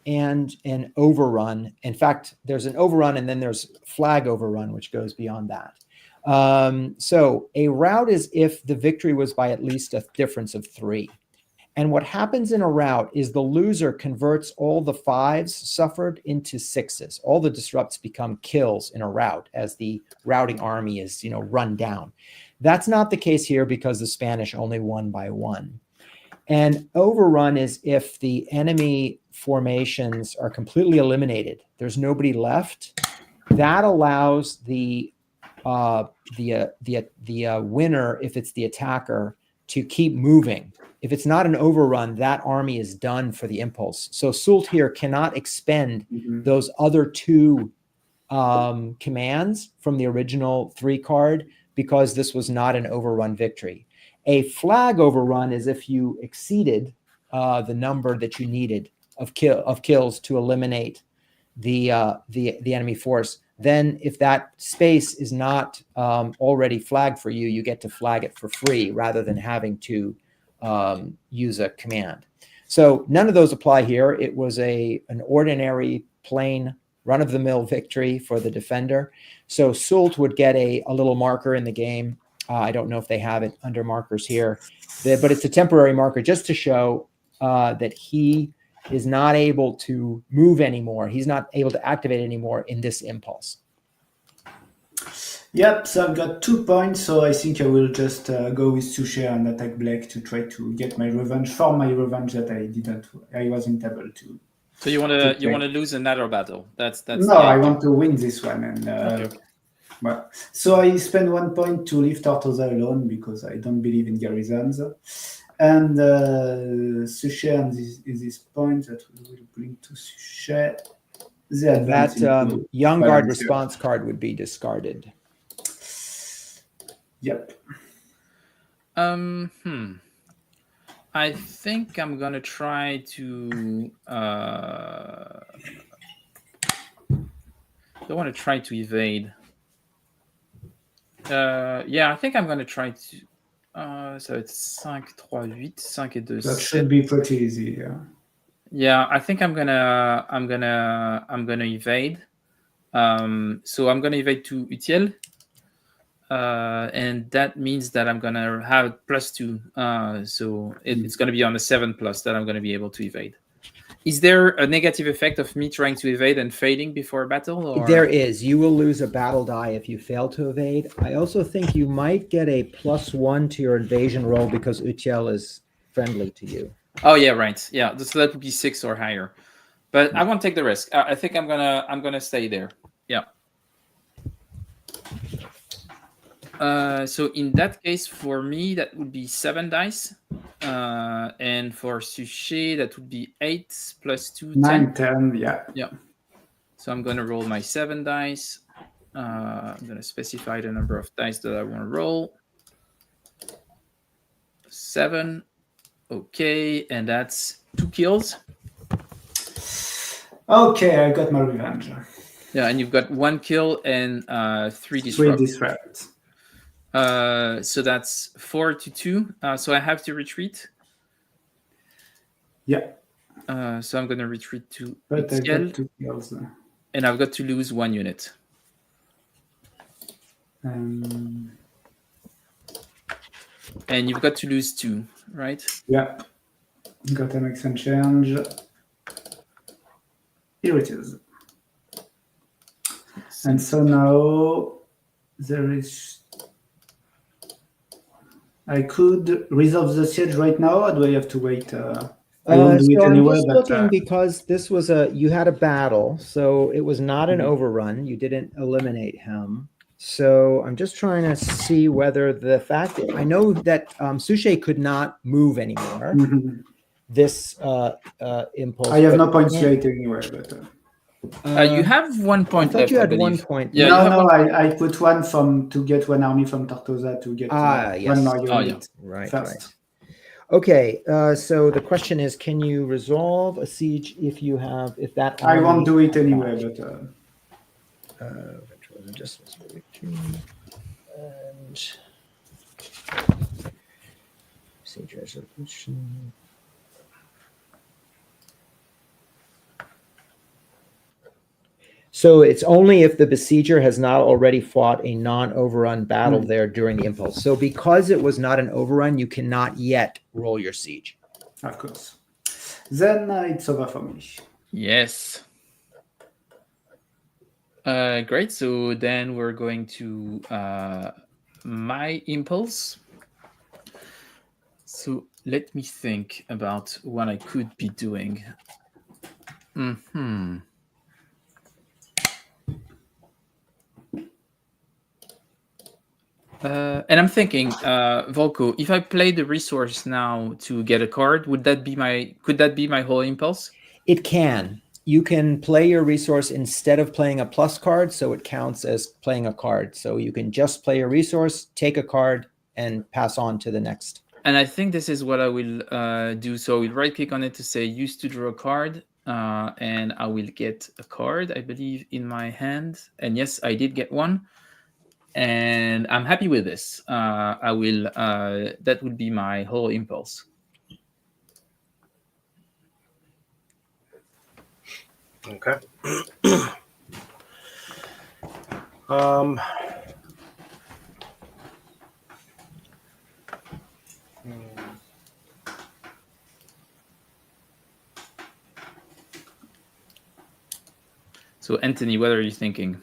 and an overrun. In fact, there's an overrun and then there's flag overrun, which goes beyond that. So a rout is if the victory was by at least a difference of 3. And what happens in a rout is the loser converts all the 5s suffered into 6s. All the disrupts become kills in a rout as the routing army is, run down. That's not the case here because the Spanish only won by 1. And overrun is if the enemy formations are completely eliminated. There's nobody left. That allows the winner, if it's the attacker, to keep moving. If it's not an overrun, that army is done for the impulse. So Soult here cannot expend those other 2 commands from the original 3 card because this was not an overrun victory. A flag overrun is if you exceeded the number that you needed of kills to eliminate the enemy force. Then if that space is not already flagged for you, you get to flag it for free rather than having to use a command. So none of those apply here. It was an ordinary, plain, run-of-the-mill victory for the defender. So Soult would get a little marker in the game. I don't know if they have it under markers here, but it's a temporary marker just to show that he is not able to move anymore. He's not able to activate anymore in this impulse. Yep, so I've got 2 points, so I think I will just go with Suchet and attack Black to try to get my revenge that I wasn't able to. So you want to lose another battle? That's no, I want to win this one, and okay. Well, so I spend 1 point to leave Tortosa alone because I don't believe in garrisons, and Suchet and this point that we will bring to Suchet. That young guard response card would be discarded. Yep. I think I'm gonna try to. I want to try to evade. Yeah, I think I'm gonna try to. So it's 5, 3, 8, 5 et 2. That should be pretty easy. Yeah. Yeah, I think I'm gonna evade. So I'm gonna evade to Utiel. And that means that I'm gonna have +2. So it's gonna be on a 7+ that I'm gonna be able to evade. Is there a negative effect of me trying to evade and failing before a battle? Or? There is. You will lose a battle die if you fail to evade. I also think you might get a +1 to your invasion roll because Utiel is friendly to you. Oh yeah, right. Yeah, so that would be 6 or higher. But I won't take the risk. I think I'm gonna stay there. Yeah. So in that case, for me, that would be 7 dice. And for Suchet, that would be 8 plus 2, 9, 10. 10, yeah. Yeah. So I'm going to roll my 7 dice. I'm going to specify the number of dice that I want to roll. 7. Okay, and that's 2 kills. Okay, I got my revenge. Yeah, and you've got 1 kill and 3 disrupt. 3 disrupt. So that's 4 to 2. So I have to retreat. Yeah. So I'm going to retreat to But I Utiel, got 2 kills now. and I've got to lose 1 unit. Um, And you've got to lose 2, right? yeah. Got to make some change. Here it is. And so now there is. I could resolve the siege right now, or do I have to wait? I won't do it So I'm anyway. just But looking because this was you had a battle, so it was not an Mhm. overrun. You didn't eliminate him. So I'm just trying to see whether the fact that I know that Suchet could not move anymore. Mhm. This impulse. I have but no points yeah, later anyway. But You have 1 I point thought left, you I had 1 believe. point. Yeah, you have no, one. I put one to get one army from Tortosa to get Yes. one more Oh, unit Right. first. Right. Okay. So the question is, can you resolve a siege if that? I won't army do it has anyway. not? But And siege resolution. So it's only if the besieger has not already fought a non-overrun battle there during the impulse. So because it was not an overrun, you cannot yet roll your siege. of course, then it's over for me. Yes. Great. So then we're going to my impulse. So let me think about what I could be doing. And I'm thinking, Volko, if I play the resource now to get a card, could that be my whole impulse? It can. You can play your resource instead of playing a plus card, so it counts as playing a card. So you can just play a resource, take a card, and pass on to the next. And I think this is what I will do. So I will right-click on it to say use to draw a card, and I will get a card, I believe, in my hand. And yes, I did get one. And I'm happy with this. I will. That would be my whole impulse. Okay. So Anthony, what are you thinking?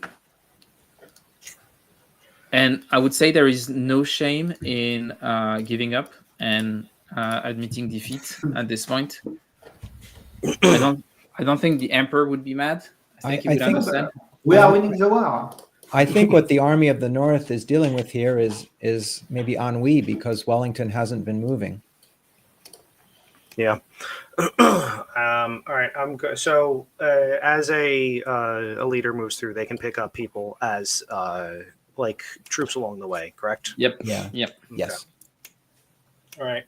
And I would say there is no shame in giving up and admitting defeat at this point. I don't think the Emperor would be mad. I think he would understand. We are winning the war. I think what the Army of the North is dealing with here is maybe ennui because Wellington hasn't been moving. Yeah. All right. So as a leader moves through, they can pick up people as like troops along the way, correct? Yep. Yeah. Yep. Yes. All right.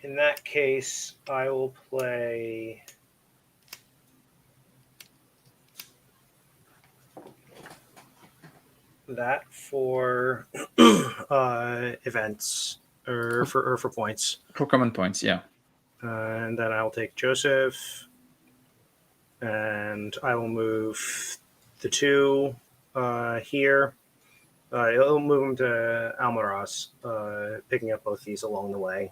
In that case, I will play that for events or for points. For common points, yeah. And then I'll take Joseph, and I will move the 2 here. It'll move them to Almaraz, picking up both these along the way.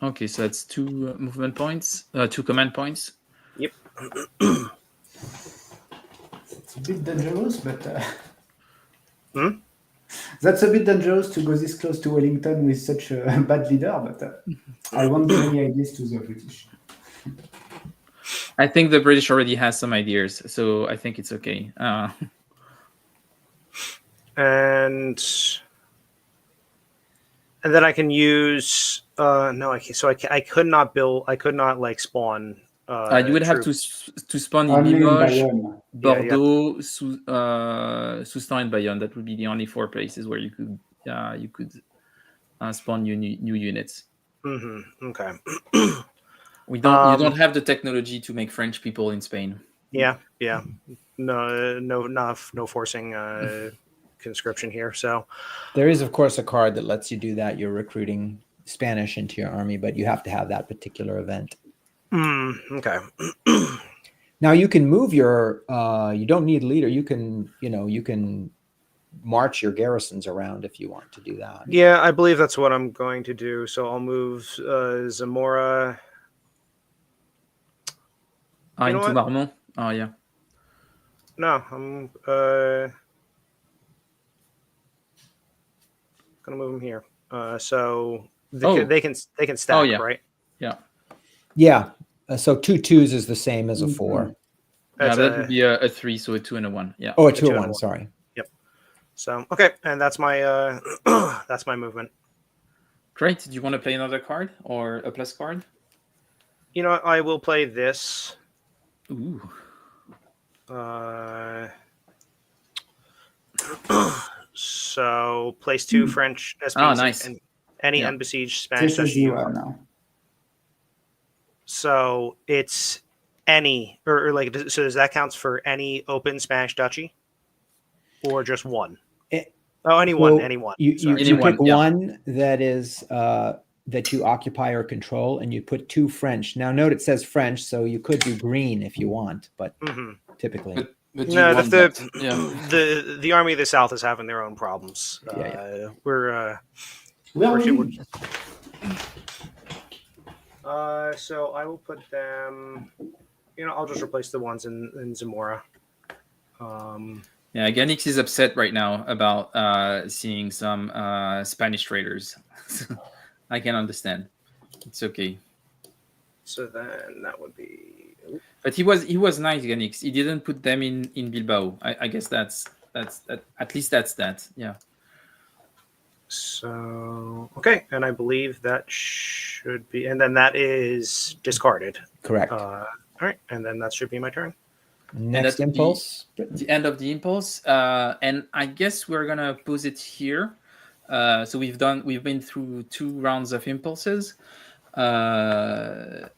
Okay, so that's 2 movement points, 2 command points. Yep. It's a bit dangerous, but Hmm? that's a bit dangerous to go this close to Wellington with such a bad leader. But I won't give any ideas to the British. I think the British already has some ideas, so I think it's okay. And then I can use no, I can't. So I could not build. I could not like spawn. You would have troops. to spawn in Only in Limoges, Bayonne. Bordeaux, Soustans, and Bayonne. That would be the only 4 places where you could spawn new units. Mm-hmm. Okay. You don't have the technology to make French people in Spain. Yeah. No forcing conscription here. So There is, of course, a card that lets you do that. You're recruiting Spanish into your army, but you have to have that particular event. okay. Now you can move your. You don't need leader. You can march your garrisons around if you want to do that. Yeah, I believe that's what I'm going to do. So I'll move Zamora. You know Into what? Marmont. Oh yeah. No, I'm gonna move them here. So they can stack, right? Yeah. Yeah. So 2 2s is the same as a 4. Yeah, That's that would be a 3, so a 2 and a 1. Yeah. Oh, a 2 2 and and 1. Sorry. Yep. So okay, and that's my that's my movement. Great. Do you want to play another card or a plus card? You know what? I will play this. Ooh. So place 2 French SPs nice. and any Yeah. unbesieged Spanish This is duchy. you now. So it's any or like so does that counts for any open Spanish duchy, or just one? Any one. You Anyone, pick one that is that you occupy or control, and you put 2 French. Now note it says French, so you could do green if you want, but typically. But No, the the army of the South is having their own problems. We're so I will put them. I'll just replace the ones in Zamora. Yeah, Ganix is upset right now about seeing some Spanish traders. I can understand. It's okay. So then that would be. But he was nice, Ganix. He didn't put them in Bilbao. I guess that's at least that's that. Yeah. So okay, and I believe that should be, and then that is discarded. Correct. All right, and then that should be my turn. Next impulse. The end of the impulse, and I guess we're gonna pose it here. So we've been through 2 rounds of impulses, and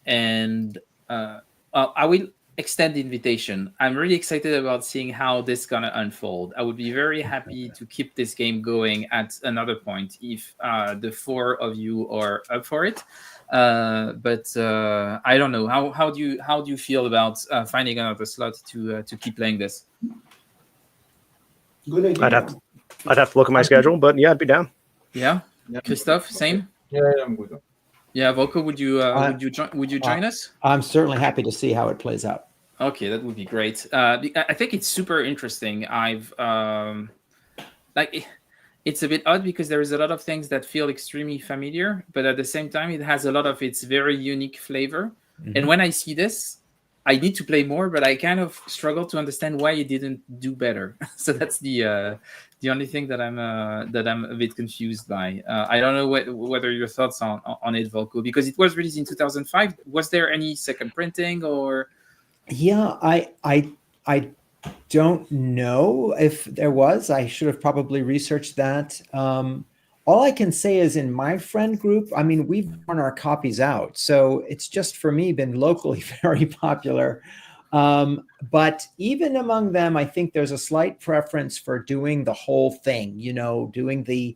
I will extend the invitation. I'm really excited about seeing how this is gonna unfold. I would be very happy to keep this game going at another point if the 4 of you are up for it. But I don't know. How do you feel about finding another slot to keep playing this? Good idea. I'd have to look at my schedule, but yeah, I'd be down. Yeah, Christophe, same. Yeah, I'm good. Yeah, Volko, would you join us? I'm certainly happy to see how it plays out. Okay, that would be great. I think it's super interesting. It's a bit odd because there is a lot of things that feel extremely familiar, but at the same time, it has a lot of its very unique flavor. Mm-hmm. And when I see this, I need to play more, but I kind of struggle to understand why it didn't do better. So that's the only thing that I'm a bit confused by. I don't know whether your thoughts on it, Volko, because it was released in 2005. Was there any second printing or? Yeah, I don't know if there was. I should have probably researched that. All I can say is in my friend group, I mean, we've worn our copies out. So it's just for me been locally very popular. But even among them, I think there's a slight preference for doing the whole thing, doing the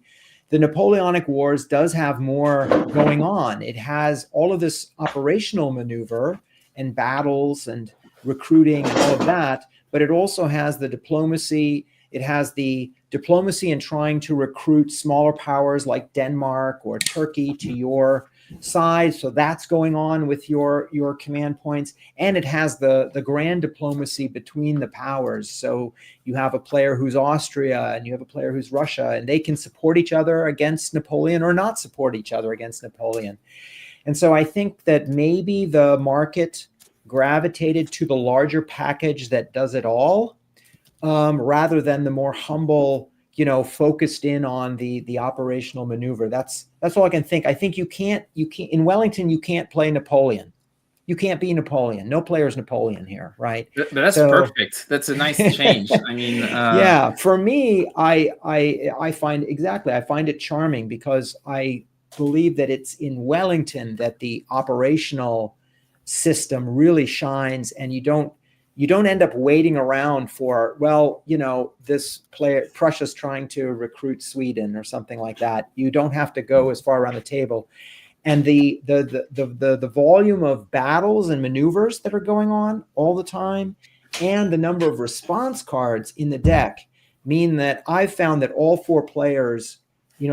Napoleonic Wars does have more going on. It has all of this operational maneuver and battles and recruiting and all of that, but it also has the diplomacy. It has the diplomacy in trying to recruit smaller powers like Denmark or Turkey to your side. So that's going on with your command points. And it has the grand diplomacy between the powers. So you have a player who's Austria and you have a player who's Russia, and they can support each other against Napoleon or not support each other against Napoleon. And so I think that maybe the market gravitated to the larger package that does it all, rather than the more humble, focused in on the operational maneuver. That's all I can think. I think you can't in Wellington, you can't play Napoleon. You can't be Napoleon. No player's Napoleon here, right? But that's perfect. That's a nice change. I mean, yeah, for me, I find it charming, because I believe that it's in Wellington that the operational system really shines, and you don't end up waiting around for, this player, Prussia's trying to recruit Sweden or something like that. You don't have to go as far around the table. And the volume of battles and maneuvers that are going on all the time, and the number of response cards in the deck, mean that I've found that all 4 players,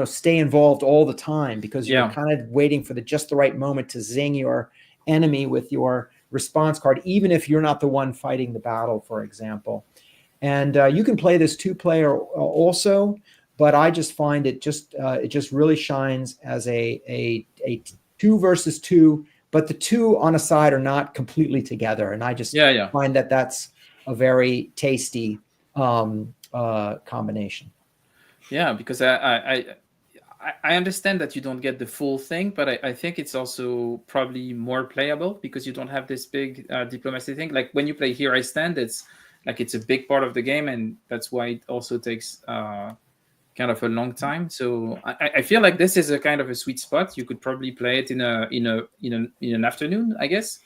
stay involved all the time, because you're kind of waiting for just the right moment to zing your enemy with your response card, even if you're not the one fighting the battle, for example. And you can play this 2-player also, but I just find it just really shines as a 2 versus 2, but the 2 on a side are not completely together. And I just find that that's a very tasty combination. Yeah, because I understand that you don't get the full thing, but I think it's also probably more playable because you don't have this big diplomacy thing. Like when you play Here I Stand, it's a big part of the game, and that's why it also takes kind of a long time. So I feel like this is a kind of a sweet spot. You could probably play it in an afternoon, I guess.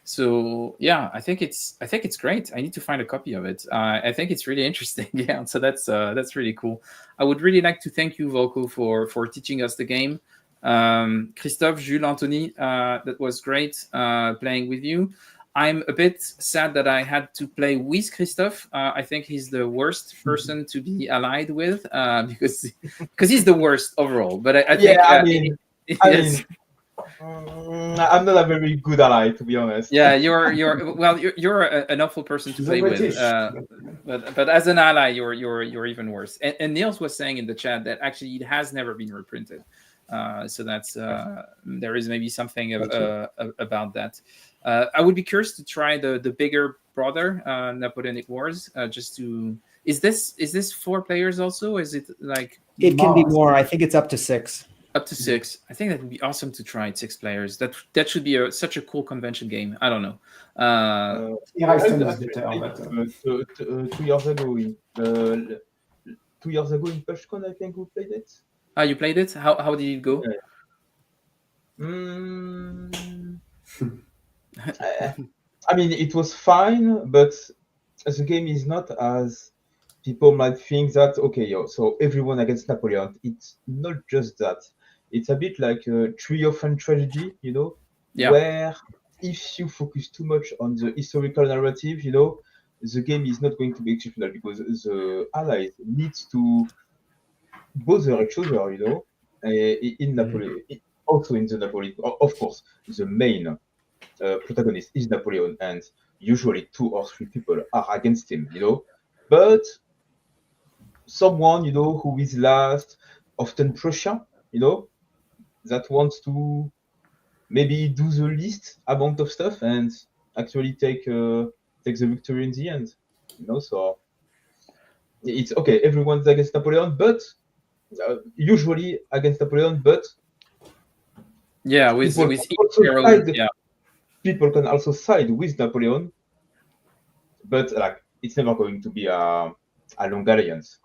So yeah, I think it's great. I need to find a copy of it. I think it's really interesting. Yeah, so that's really cool. I would really like to thank you, Volko, for teaching us the game. Christophe, Jules, Anthony, that was great playing with you. I'm a bit sad that I had to play with Christophe. I think he's the worst person to be allied with because he's the worst overall. But I think I'm not a very good ally, to be honest. Yeah, you're an awful person to play with. But as an ally, you're even worse. And Niels was saying in the chat that actually it has never been reprinted. So that's there is maybe something about that. I would be curious to try the bigger brother, Napoleonic Wars. Is this 4 players also? Is it like it can be more? I think it's up to 6. Up to 6. I think that would be awesome to try it 6 players. That should be such a cool convention game. I don't know. 2 years ago, 2 years ago in PushCon, I think we played it. You played it? How did it go? I mean, it was fine, but the game is not as people might think that, okay, so everyone against Napoleon. It's not just that. It's a bit like a Triumph and Tragedy, where if you focus too much on the historical narrative, the game is not going to be exceptional because the allies need to bother each other, in Napoleon. Also in the Napoleon, of course, the main protagonist is Napoleon, and usually 2 or 3 people are against him, But someone, who is last, often Prussia, that wants to maybe do the least amount of stuff and actually take the victory in the end, So it's okay. Everyone's against Napoleon, but usually against Napoleon, but people can also side with Napoleon, but it's never going to be a long alliance.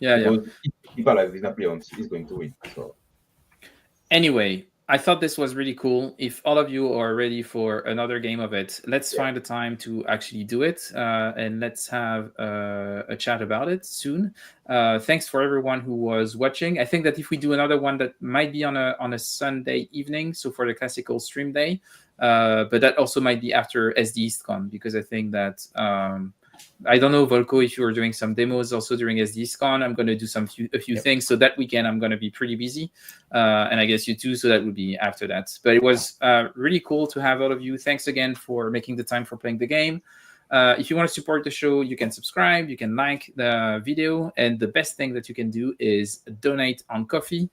Because if people like with Napoleon is going to win. So anyway, I thought this was really cool. If all of you are ready for another game of it, let's find a time to actually do it, and let's have a chat about it soon. Thanks for everyone who was watching. I think that if we do another one, that might be on a Sunday evening, so for the classical stream day, but that also might be after SD EastCon, because I think that I don't know, Volko, if you were doing some demos also during SDSCon. I'm going to do a few things. So that weekend, I'm going to be pretty busy. And I guess you too. So that would be after that. But it was really cool to have all of you. Thanks again for making the time for playing the game. If you want to support the show, you can subscribe, you can like the video, and the best thing that you can do is donate on Ko-fi,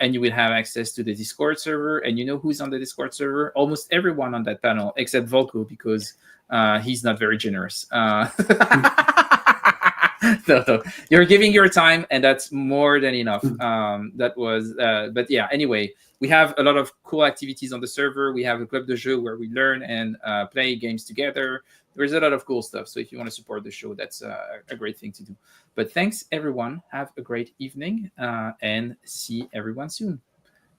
and you will have access to the Discord server. And you know who's on the Discord server? Almost everyone on that panel, except Volko, because he's not very generous. No, you're giving your time, and that's more than enough. But yeah, anyway, we have a lot of cool activities on the server. We have a club de jeu where we learn and play games together. There's a lot of cool stuff. So if you want to support the show, that's a great thing to do. But thanks, everyone. Have a great evening, and see everyone soon.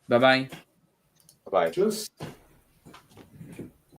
Bye-bye. Bye. Just